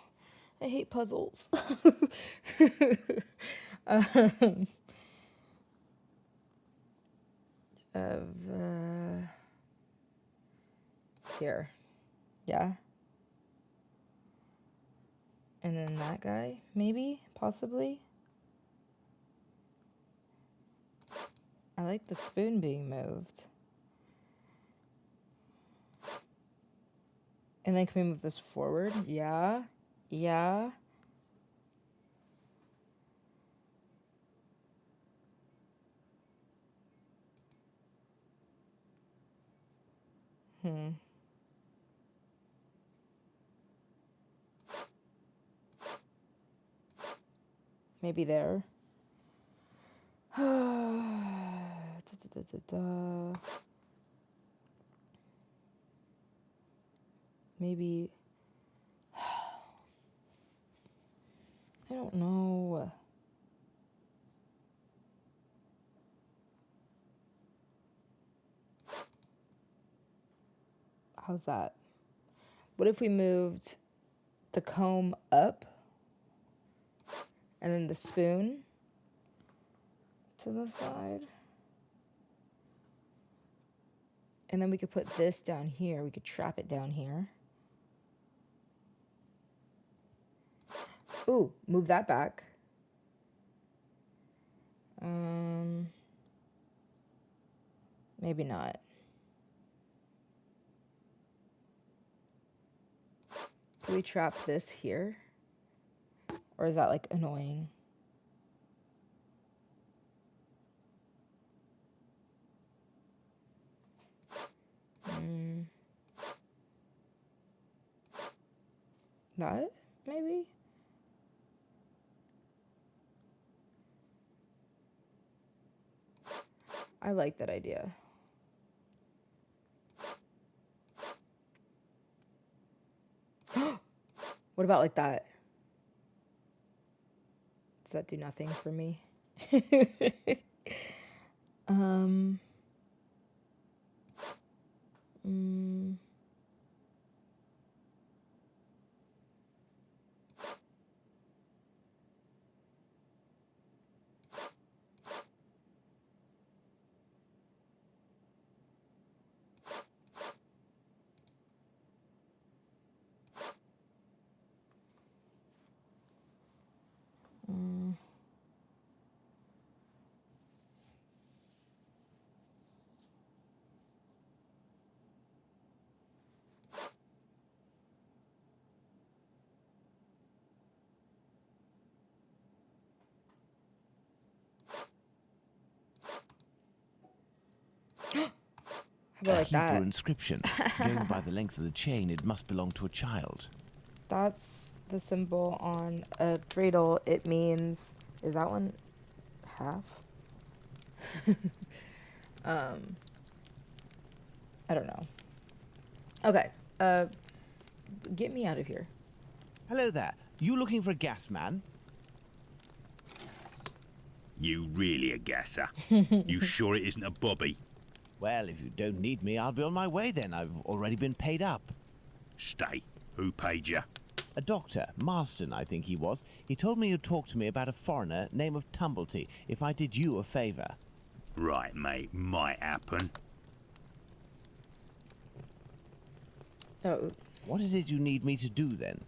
Speaker 1: I hate puzzles. Here. Yeah. And then that guy, maybe, possibly. I like the spoon being moved. And then can we move this forward? Yeah. Yeah. Maybe there. Maybe. I don't know. How's that? What if we moved the comb up and then the spoon to the side? And then we could put this down here. We could trap it down here. Ooh, move that back. Maybe not. Can we trap this here? Or is that like annoying? That, maybe? I like that idea. What about like that? Does that do nothing for me? um. Mm, mm. How about
Speaker 2: A
Speaker 1: like
Speaker 2: Hebrew
Speaker 1: that?
Speaker 2: inscription. Going by the length of the chain, it must belong to a child.
Speaker 1: That's the symbol on a dreidel. It means, is that one half? um, I don't know. Okay. Get me out of here.
Speaker 2: Hello there. You looking for a gas man?
Speaker 5: You really a gasser? You sure it isn't a bobby?
Speaker 2: Well, if you don't need me, I'll be on my way then. I've already been paid up.
Speaker 5: Stay. Who paid you?
Speaker 2: A doctor, Marston, I think he was. He told me you'd talk to me about a foreigner, name of Tumblety, if I did you a favour.
Speaker 5: Right, mate. Might happen.
Speaker 1: Oh,
Speaker 2: What is it you need me to do then?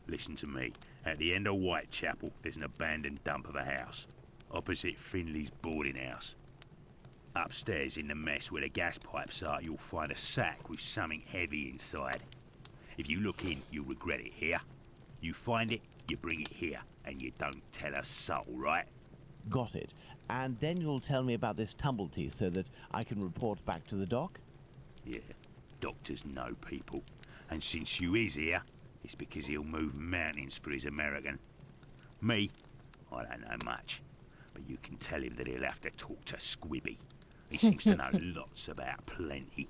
Speaker 5: Listen to me. At the end of Whitechapel, there's an abandoned dump of a house. Opposite Finley's boarding house. Upstairs in the mess where the gas pipes are, you'll find a sack with something heavy inside. If you look in, you'll regret it here. You find it, you bring it here, and you don't tell a soul, right?
Speaker 2: Got it. And then you'll tell me about this Tumblety so that I can report back to the doc?
Speaker 5: Yeah, doctors know people. And since you is here, it's because he'll move mountains for his American. Me, I don't know much. But you can tell him that he'll have to talk to Squibby. He seems to know lots about plenty.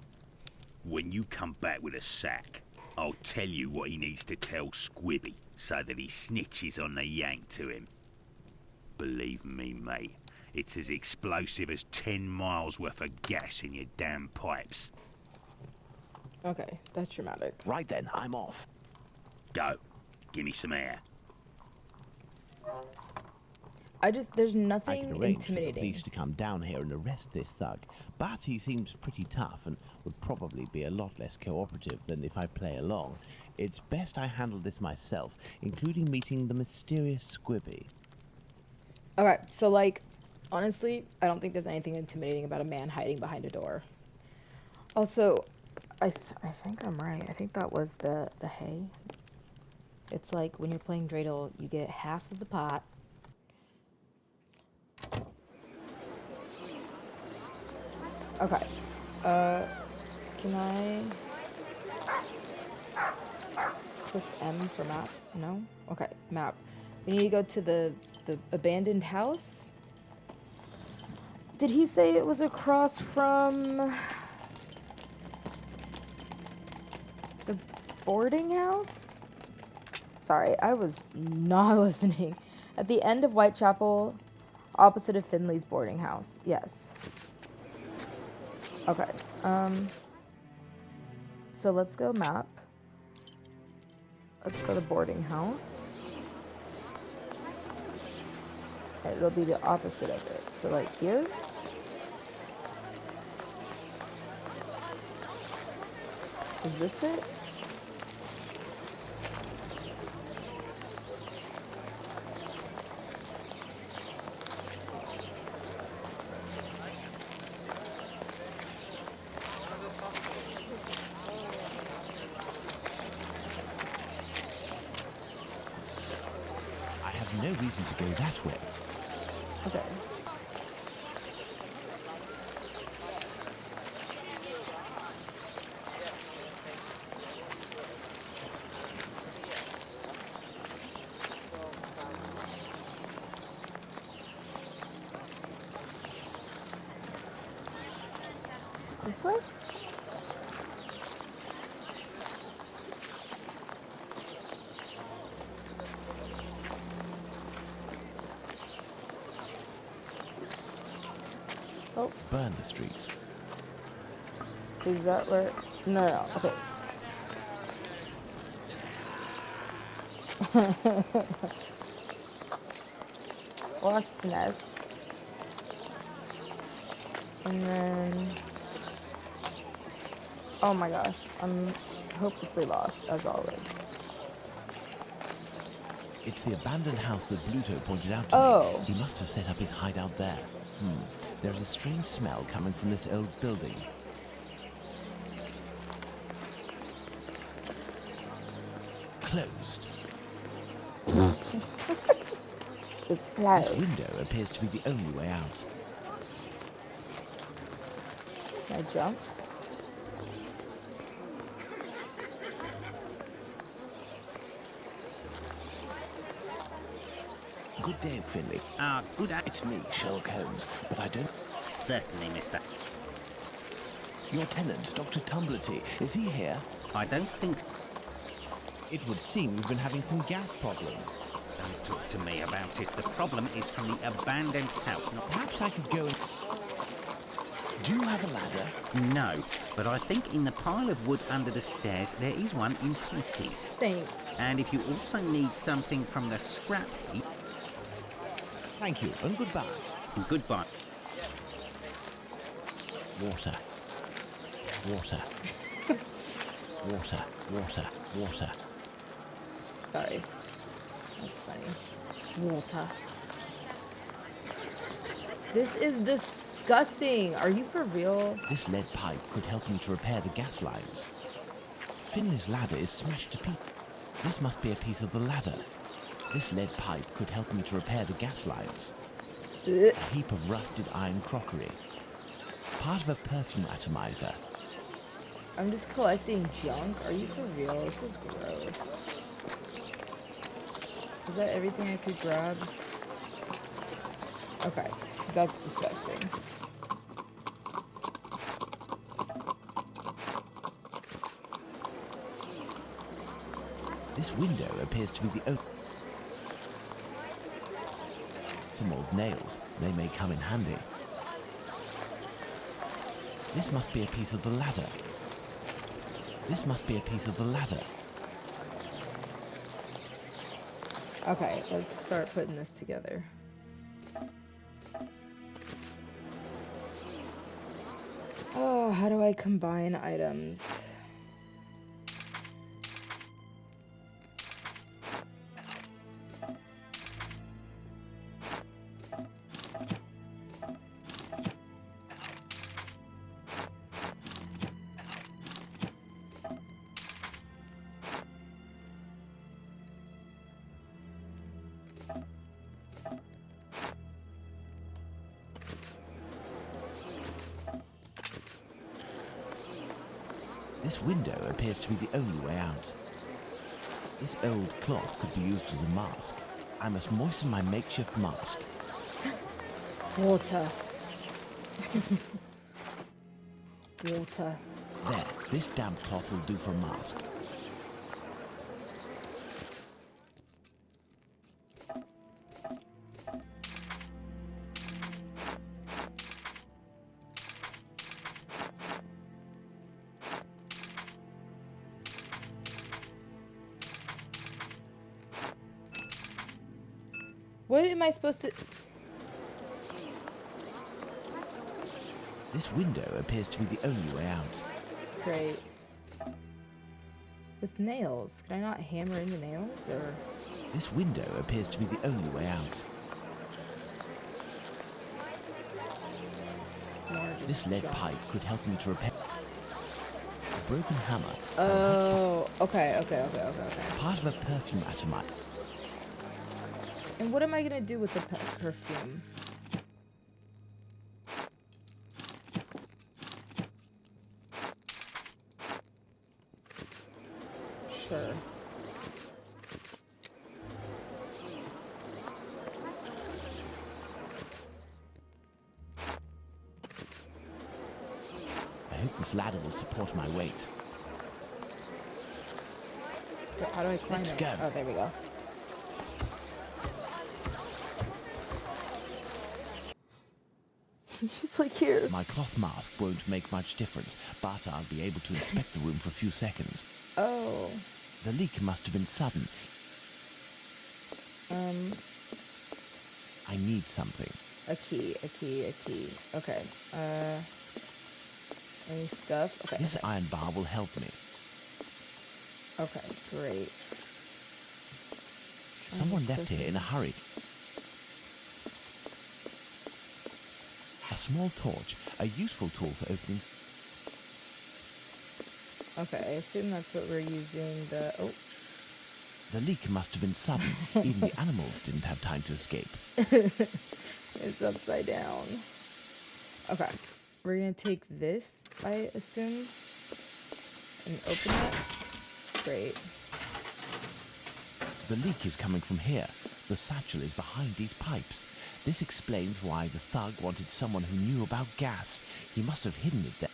Speaker 5: When you come back with a sack, I'll tell you what he needs to tell Squibby so that he snitches on the yank to him. Believe me, mate, it's as explosive as 10 miles worth of gas in your damn pipes.
Speaker 1: okay. That's dramatic.
Speaker 2: Right then, I'm off.
Speaker 5: Go. Give me some air.
Speaker 1: There's
Speaker 2: I can
Speaker 1: nothing
Speaker 2: arrange for the
Speaker 1: intimidating.
Speaker 2: police to come down here and arrest this thug, but he seems pretty tough and would probably be a lot less cooperative than if I play along. It's best I handle this myself, including meeting the mysterious Squibby.
Speaker 1: Okay, so like, honestly, I don't think there's anything intimidating about a man hiding behind a door. Also, I think I'm right. I think that was the hay. It's like when you're playing dreidel, you get half of the pot. Okay. Can I click M for map? No? Okay, map. We need to go to the abandoned house. Did he say it was across from the boarding house? Sorry, I was not listening. At the end of Whitechapel, opposite of Finley's boarding house. Yes. Okay. So let's go map. Let's go to boarding house. And it'll be the opposite of it. So like here. Is this it?
Speaker 2: I have no reason to go that way.
Speaker 1: Okay. This way? Oh,
Speaker 2: Burner Street.
Speaker 1: is that where? No, no, okay. Wasp nest. And then... Oh my gosh, I'm hopelessly lost, as always.
Speaker 2: It's the abandoned house that Bluto pointed out to
Speaker 1: Oh.
Speaker 2: me. He must have set up his hideout there. There's a strange smell coming from this old building. Closed.
Speaker 1: It's closed.
Speaker 2: This window appears to be the only way out.
Speaker 1: Can I jump?
Speaker 2: Good day, Finley.
Speaker 4: Good day.
Speaker 2: It's me, Sherlock Holmes, but I don't...
Speaker 4: Certainly, mister.
Speaker 2: Your tenant, Dr. Tumblety, is he here?
Speaker 4: I don't think...
Speaker 2: It would seem we've been having some gas problems.
Speaker 4: Don't talk to me about it. The problem is from the abandoned house.
Speaker 2: Perhaps I could go and... Do you have a ladder?
Speaker 4: No, but I think in the pile of wood under the stairs there is one in pieces.
Speaker 1: Thanks.
Speaker 4: And if you also need something from the scrap heap...
Speaker 2: Thank you, and goodbye.
Speaker 4: Goodbye.
Speaker 2: Water. Water. Water. Water. Water.
Speaker 1: Sorry. That's funny. Water. This is disgusting. Are you for real?
Speaker 2: This lead pipe could help me to repair the gas lines. Finley's ladder is smashed to pieces. This must be a piece of the ladder. This lead pipe could help me to repair the gas lines.
Speaker 1: Ugh.
Speaker 2: A heap of rusted iron crockery. Part of a perfume atomizer.
Speaker 1: I'm just collecting junk. Are you for real? This is gross. Is that everything I could grab? Okay, that's disgusting.
Speaker 2: This window appears to be the open. Some old nails. They may come in handy. This must be a piece of the ladder. This must be a piece of the ladder.
Speaker 1: Okay, let's start putting this together. Oh, how do I combine items?
Speaker 2: This window appears to be the only way out. This old cloth could be used as a mask. I must moisten my makeshift mask.
Speaker 1: Water. Water.
Speaker 2: There, this damp cloth will do for a mask.
Speaker 1: What am I supposed to...
Speaker 2: This window appears to be the only way out.
Speaker 1: Great. With nails. Can I not hammer in the nails, or...
Speaker 2: This window appears to be the only way out.
Speaker 1: more just
Speaker 2: This lead
Speaker 1: junk?
Speaker 2: pipe could help me to repair. A broken hammer.
Speaker 1: Oh, okay.
Speaker 2: Part of a perfume atomizer.
Speaker 1: And what am I gonna do with the perfume? Sure.
Speaker 2: I hope This ladder will support my weight.
Speaker 1: How do I climb
Speaker 2: Let's
Speaker 1: it?
Speaker 2: go.
Speaker 1: Oh, there we go. He's like, here.
Speaker 2: My cloth mask won't make much difference, but I'll be able to inspect the room for a few seconds.
Speaker 1: Oh.
Speaker 2: The leak must have been sudden. I need something.
Speaker 1: A key. Okay. Any stuff? Okay.
Speaker 2: This iron bar will help me.
Speaker 1: Okay, great.
Speaker 2: Someone left here in a hurry. A small torch, a useful tool for opening.
Speaker 1: Okay, I assume that's what we're using.
Speaker 2: The leak must have been sudden. Even the animals didn't have time to escape.
Speaker 1: It's upside down. Okay, we're gonna take this, I assume, and open it. Great.
Speaker 2: The leak is coming from here. The satchel is behind these pipes. This explains why the thug wanted someone who knew about gas. He must have hidden it there.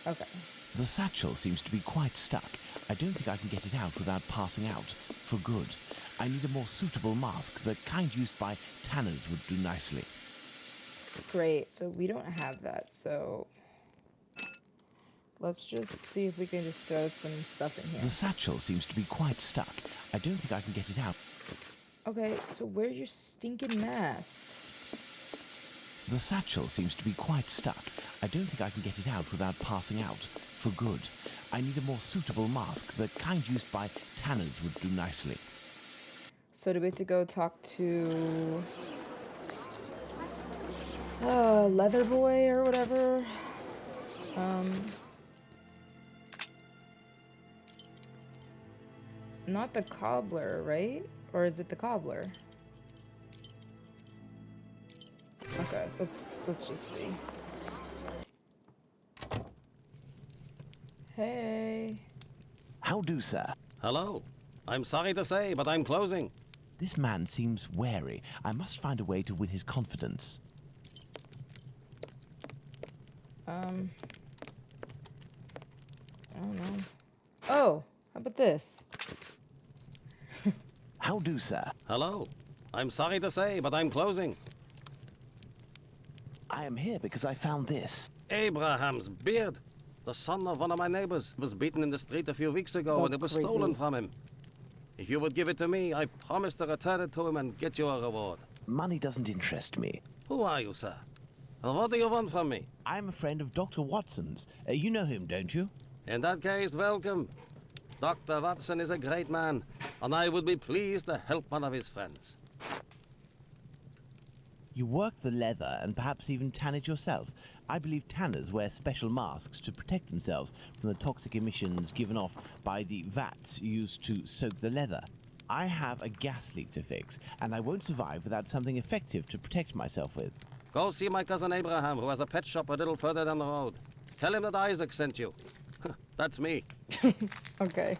Speaker 1: Okay.
Speaker 2: The satchel seems to be quite stuck. I don't think I can get it out without passing out. For good. I need a more suitable mask. The kind used by tanners would do nicely.
Speaker 1: Great, so we don't have that, so let's just see if we can just throw some stuff in here.
Speaker 2: The satchel seems to be quite stuck. I don't think I can get it out.
Speaker 1: Okay, so where's your stinking mask?
Speaker 2: The satchel seems to be quite stuck. I don't think I can get it out without passing out. For good. I need a more suitable mask. The kind used by tanners would do nicely.
Speaker 1: So do we have to go talk to Leather Boy or whatever? Not the cobbler, right? Or is it the cobbler? Okay, let's just see. Hey.
Speaker 2: How do, sir?
Speaker 6: Hello. I'm sorry to say, but I'm closing.
Speaker 2: This man seems wary. I must find a way to win his confidence.
Speaker 1: I don't know. Oh, how about this?
Speaker 2: How do, sir?
Speaker 6: Hello. I'm sorry to say, but I'm closing.
Speaker 2: I am here because I found this.
Speaker 6: Abraham's beard. The son of one of my neighbors was beaten in the street a few weeks ago and
Speaker 1: That's
Speaker 6: it was
Speaker 1: crazy.
Speaker 6: stolen from him. If you would give it to me, I promise to return it to him and get you a reward.
Speaker 2: Money doesn't interest me.
Speaker 6: Who are you, sir? And what do you want from me?
Speaker 2: I'm a friend of Dr. Watson's. You know him, don't you?
Speaker 6: In that case, welcome. Dr. Watson is a great man, and I would be pleased to help one of his friends.
Speaker 2: You work the leather and perhaps even tan it yourself. I believe tanners wear special masks to protect themselves from the toxic emissions given off by the vats used to soak the leather. I have a gas leak to fix, and I won't survive without something effective to protect myself with.
Speaker 6: Go see my cousin Abraham, who has a pet shop a little further down the road. Tell him that Isaac sent you. That's me.
Speaker 1: Okay.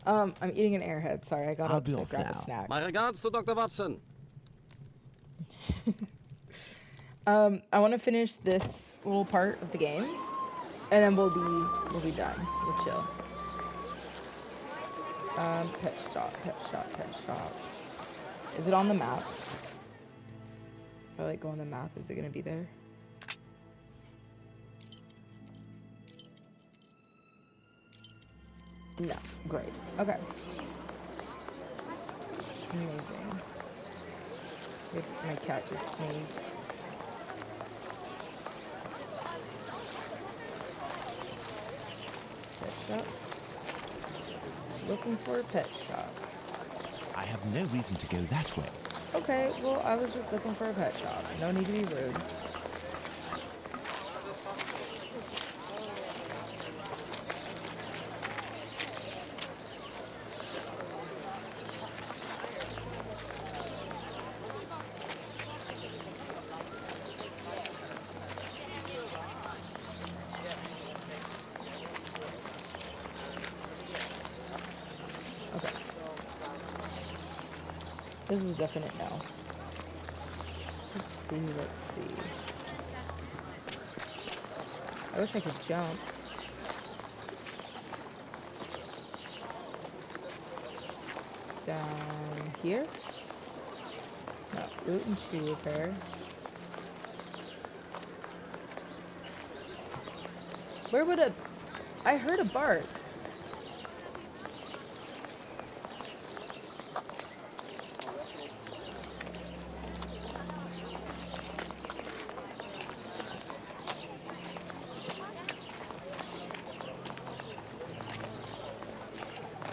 Speaker 1: I'm eating an airhead. Sorry, I got
Speaker 2: I'll
Speaker 1: up
Speaker 2: be
Speaker 1: to
Speaker 2: off
Speaker 1: grab a
Speaker 2: now.
Speaker 1: snack.
Speaker 6: My regards to Dr. Watson.
Speaker 1: I want to finish this little part of the game, and then we'll be done. We'll chill. Pet shop. Is it on the map? If I go on the map, is it gonna be there? No. Great. Okay. Amazing. Wait, my cat just sneezed. Pet shop. Looking for a pet shop.
Speaker 2: I have no reason to go that way.
Speaker 1: Okay, well, I was just looking for a pet shop. No need to be rude. Okay. This is a definite no. Let's see. I wish I could jump. Down here? No, boot and shoe repair. Where would a... I heard a bark.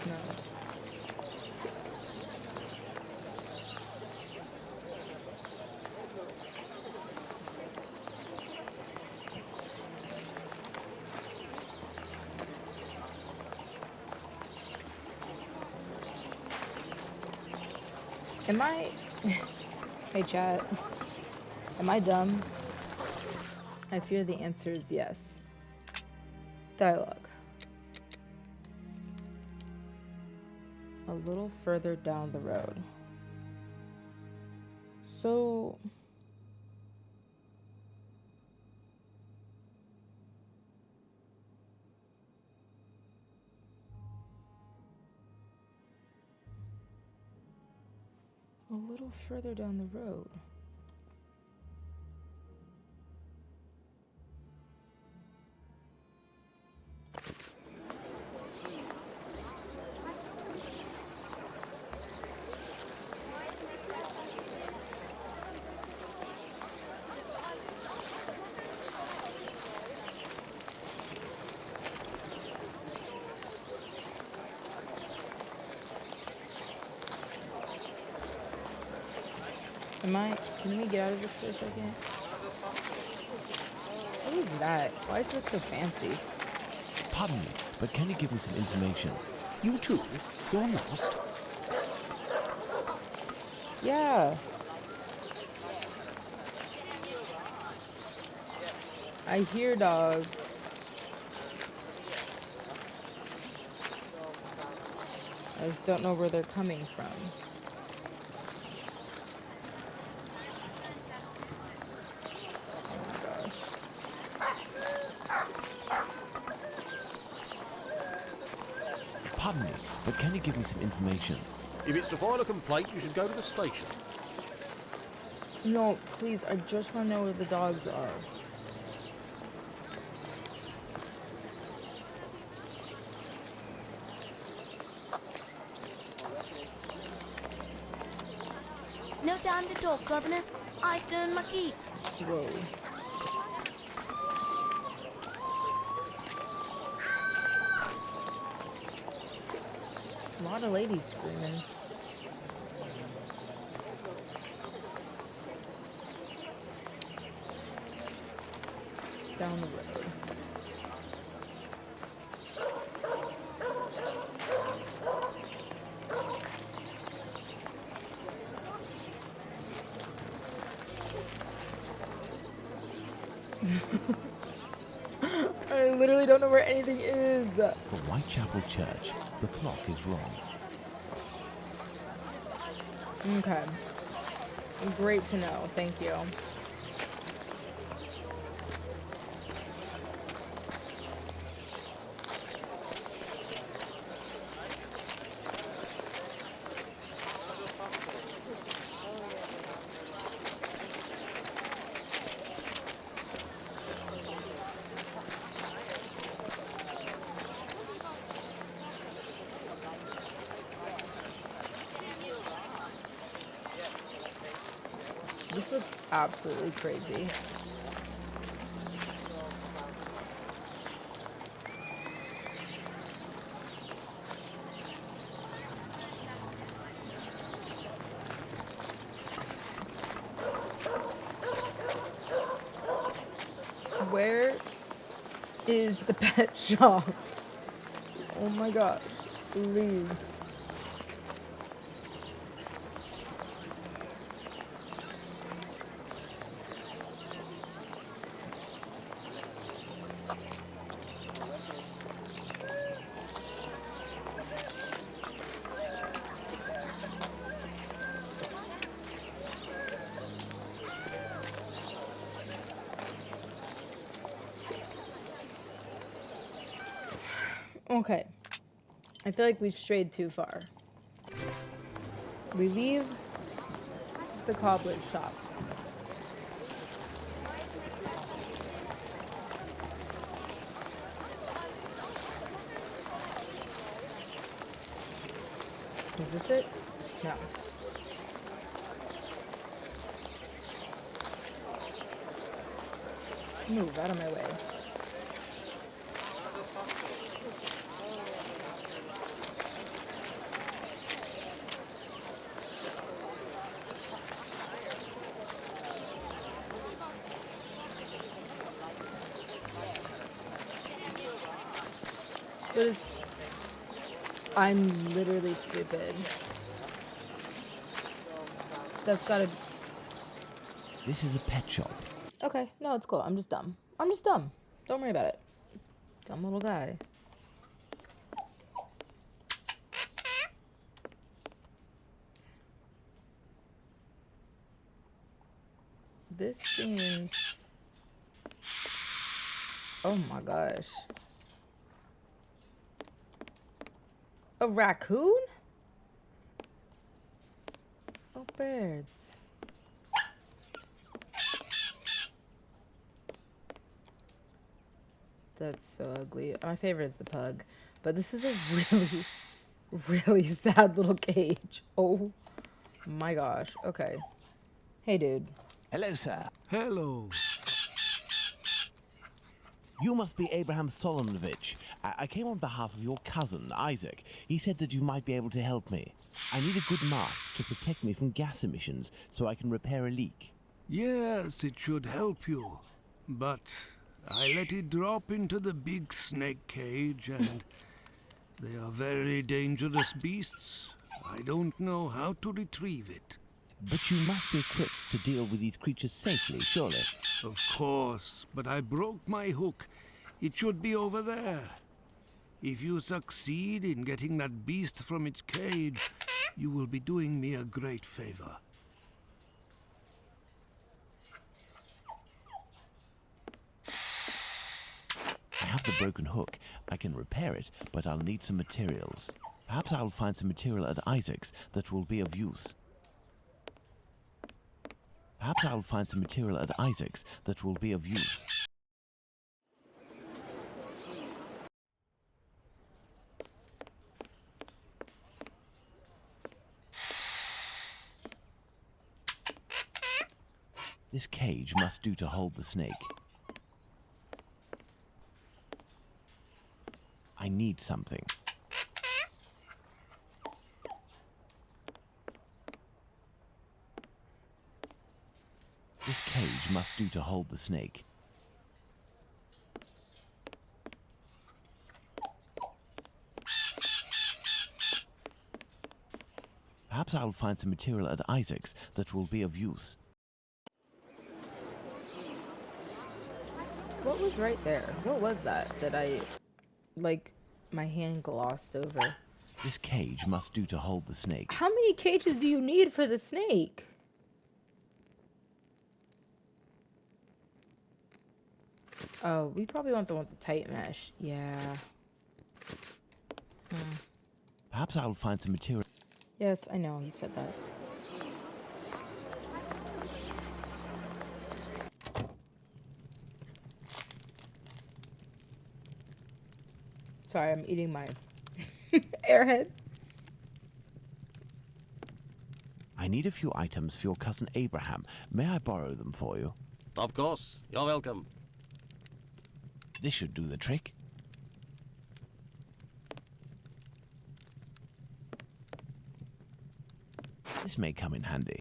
Speaker 1: No. Am I... Hey, chat. Am I dumb? I fear the answer is yes. Dialogue. A little further down the road. So... A little further down the road. Can we get out of this for a second? What is that? Why does it look so fancy?
Speaker 2: Pardon me, but can you give me some information?
Speaker 7: You too? You're lost?
Speaker 1: Yeah. I hear dogs. I just don't know where they're coming from.
Speaker 2: Pardon me, but can you give me some information?
Speaker 6: If it's to file a complaint, you should go to the station.
Speaker 1: No, please, I just want to know where the dogs are.
Speaker 8: No time to talk, Governor. I've turned my key.
Speaker 1: Whoa. A lot of ladies screaming. Down the road. I literally don't know where anything is.
Speaker 2: For Whitechapel Church, the clock is wrong.
Speaker 1: Okay. Great to know. Thank you. This looks absolutely crazy. Where is the pet shop? Oh my gosh, please. Okay. I feel like we've strayed too far. We leave the cobbler's shop. Is this it? No. Move out of my way. What is... I'm literally stupid. That's gotta...
Speaker 2: This is a pet shop.
Speaker 1: Okay, no, it's cool. I'm just dumb. I'm just dumb. Don't worry about it. Dumb little guy. This seems... Oh my gosh. A raccoon? Oh, birds. That's so ugly. My favorite is the pug. But this is a really, really sad little cage. Oh my gosh. Okay. Hey, dude.
Speaker 2: Hello, sir.
Speaker 3: Hello.
Speaker 2: You must be Abraham Solonovich. I came on behalf of your cousin, Isaac. He said that you might be able to help me. I need a good mask to protect me from gas emissions so I can repair a leak.
Speaker 3: Yes, it should help you. But I let it drop into the big snake cage, and they are very dangerous beasts. I don't know how to retrieve it.
Speaker 2: But you must be equipped to deal with these creatures safely, surely.
Speaker 3: Of course, but I broke my hook. It should be over there. If you succeed in getting that beast from its cage, you will be doing me a great favor.
Speaker 2: I have the broken hook. I can repair it, but I'll need some materials. Perhaps I'll find some material at Isaac's that will be of use. Perhaps I'll find some material at Isaac's that will be of use. This cage must do to hold the snake. I need something. This cage must do to hold the snake. Perhaps I'll find some material at Isaac's that will be of use.
Speaker 1: What was right there? What was that I, like, my hand glossed over?
Speaker 2: This cage must do to hold the snake.
Speaker 1: How many cages do you need for the snake? Oh, we probably want the one with the tight mesh. Yeah.
Speaker 2: Perhaps I'll find some material.
Speaker 1: Yes, I know. You said that. Sorry, I'm eating my airhead.
Speaker 2: I need a few items for your cousin Abraham. May I borrow them for you?
Speaker 6: Of course. You're welcome.
Speaker 2: This should do the trick. This may come in handy.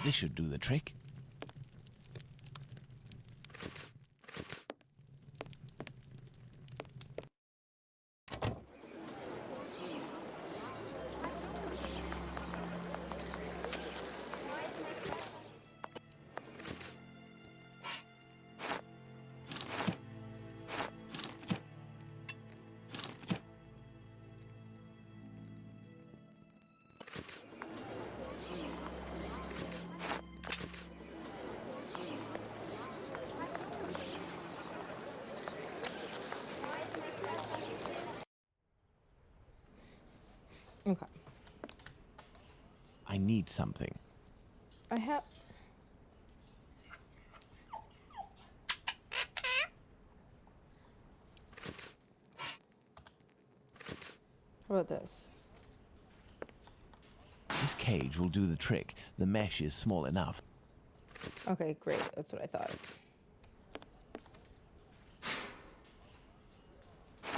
Speaker 2: This should do the trick.
Speaker 1: Okay.
Speaker 2: I need something.
Speaker 1: I have... How about this?
Speaker 2: This cage will do the trick. The mesh is small enough.
Speaker 1: Okay, great. That's what I thought.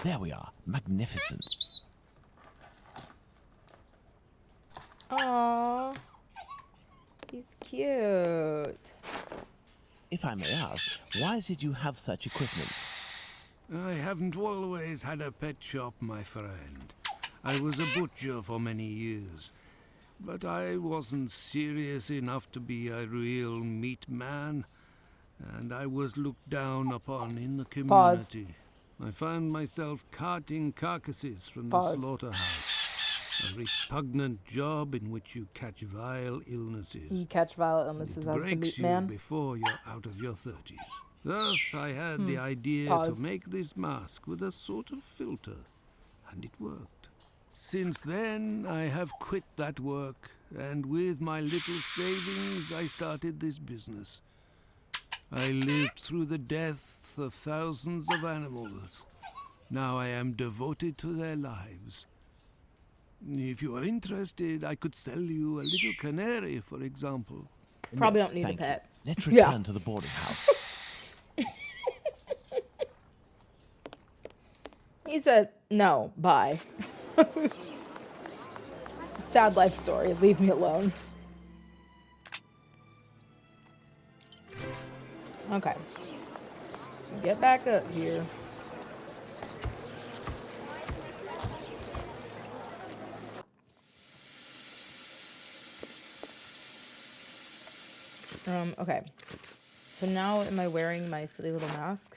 Speaker 2: There we are. Magnificent.
Speaker 1: Aww. He's cute.
Speaker 2: If I may ask, why is it you have such equipment?
Speaker 3: I haven't always had a pet shop, my friend. I was a butcher for many years, but I wasn't serious enough to be a real meat man, and I was looked down upon in the
Speaker 1: Pause.
Speaker 3: community. I found myself carting carcasses from
Speaker 1: Pause.
Speaker 3: the slaughterhouse, a repugnant job in which you catch vile illnesses.
Speaker 1: You catch vile illnesses
Speaker 3: It
Speaker 1: as the
Speaker 3: breaks
Speaker 1: meat
Speaker 3: you
Speaker 1: man.
Speaker 3: before you're out of your 30s. Thus, I had the idea
Speaker 1: Pause.
Speaker 3: to make this mask with a sort of filter, and it worked. Since then, I have quit that work, and with my little savings, I started this business. I lived through the death of thousands of animals. Now I am devoted to their lives. If you are interested, I could sell you a little canary, for example.
Speaker 1: Probably don't need a
Speaker 2: Thank you.
Speaker 1: pet.
Speaker 2: Let's
Speaker 1: Yeah.
Speaker 2: return to the boarding house.
Speaker 1: He said, no, bye. Sad life story. Leave me alone. Okay. Get back up here. Okay. So now am I wearing my silly little mask?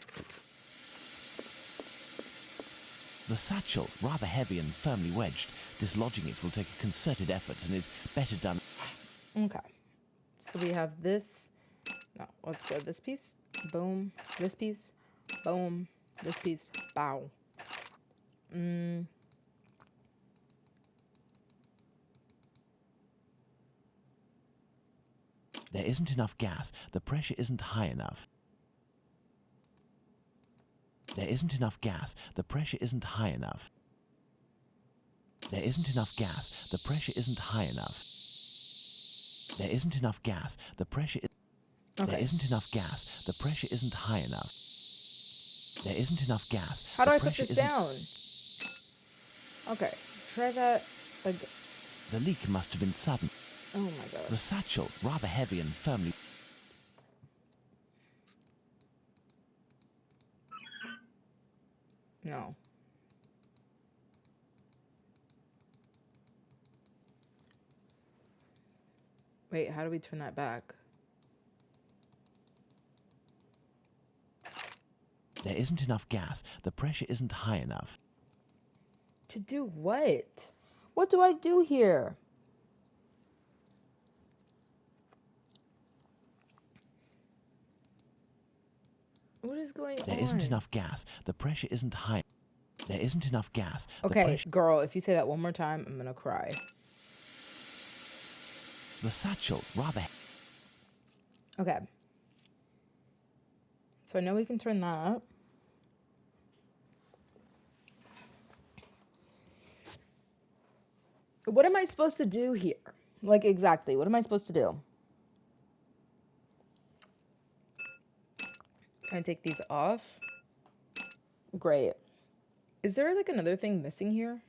Speaker 2: The satchel, rather heavy and firmly wedged. Dislodging it will take a concerted effort and is better done.
Speaker 1: Okay. So we have this. No, let's go this piece. Boom. This piece. Boom. This piece. Bow.
Speaker 2: There isn't enough gas. The pressure isn't high enough. There isn't enough gas. The pressure isn't high enough. There isn't enough gas. The pressure isn't high enough. There isn't enough gas. The pressure is...
Speaker 1: Okay.
Speaker 2: There isn't enough gas. The pressure isn't high enough. There isn't enough gas.
Speaker 1: How do
Speaker 2: The
Speaker 1: I put
Speaker 2: pressure
Speaker 1: this
Speaker 2: isn't-
Speaker 1: down? Okay. Try that again.
Speaker 2: The leak must have been sudden.
Speaker 1: Oh my god.
Speaker 2: The satchel, rather heavy and firmly...
Speaker 1: No. Wait, how do we turn that back?
Speaker 2: There isn't enough gas. The pressure isn't high enough.
Speaker 1: To do what? What do I do here? What is going on?
Speaker 2: There isn't enough gas. The pressure isn't high. There isn't enough gas. The
Speaker 1: Okay,
Speaker 2: pressure...
Speaker 1: girl, if you say that one more time, I'm gonna cry.
Speaker 2: The satchel, rather...
Speaker 1: Okay. So I know we can turn that up. What am I supposed to do here? Like, exactly, what am I supposed to do? Can I take these off? Great. Is there, like, another thing missing here?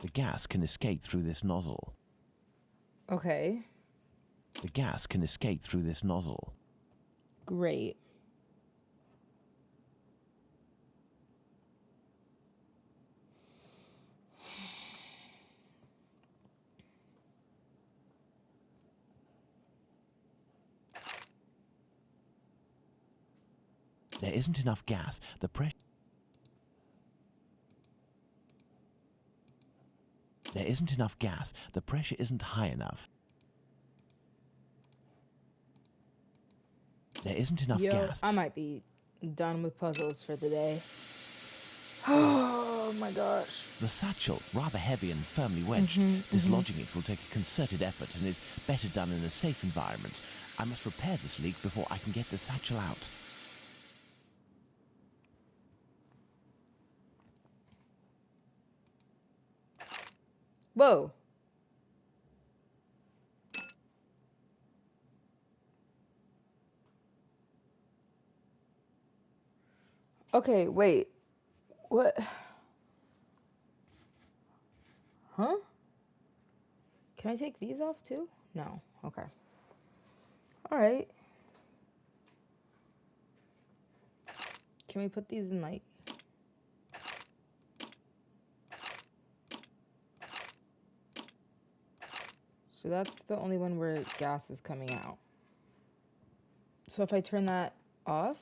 Speaker 2: The gas can escape through this nozzle.
Speaker 1: Okay.
Speaker 2: The gas can escape through this nozzle.
Speaker 1: Great.
Speaker 2: There isn't enough gas. The pressure... There isn't enough gas. The pressure isn't high enough. There isn't enough gas.
Speaker 1: I might be done with puzzles for the day. Oh my gosh.
Speaker 2: The satchel, rather heavy and firmly wedged. Dislodging it will take a concerted effort and is better done in a safe environment. I must repair this leak before I can get the satchel out.
Speaker 1: Whoa. Okay, wait. What? Huh? Can I take these off too? No. Okay. All right. Can we put these in my... So that's the only one where gas is coming out. So if I turn that off...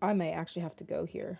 Speaker 1: I may actually have to go here.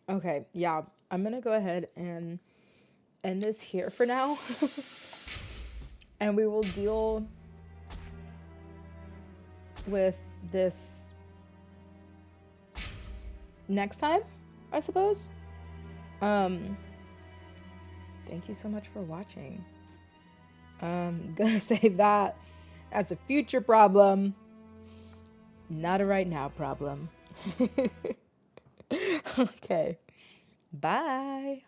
Speaker 1: Okay, yeah, I'm gonna go ahead and end this here for now. And we will deal with this next time, I suppose. Thank you so much for watching. Gonna save that as a future problem, not a right now problem. Okay, bye.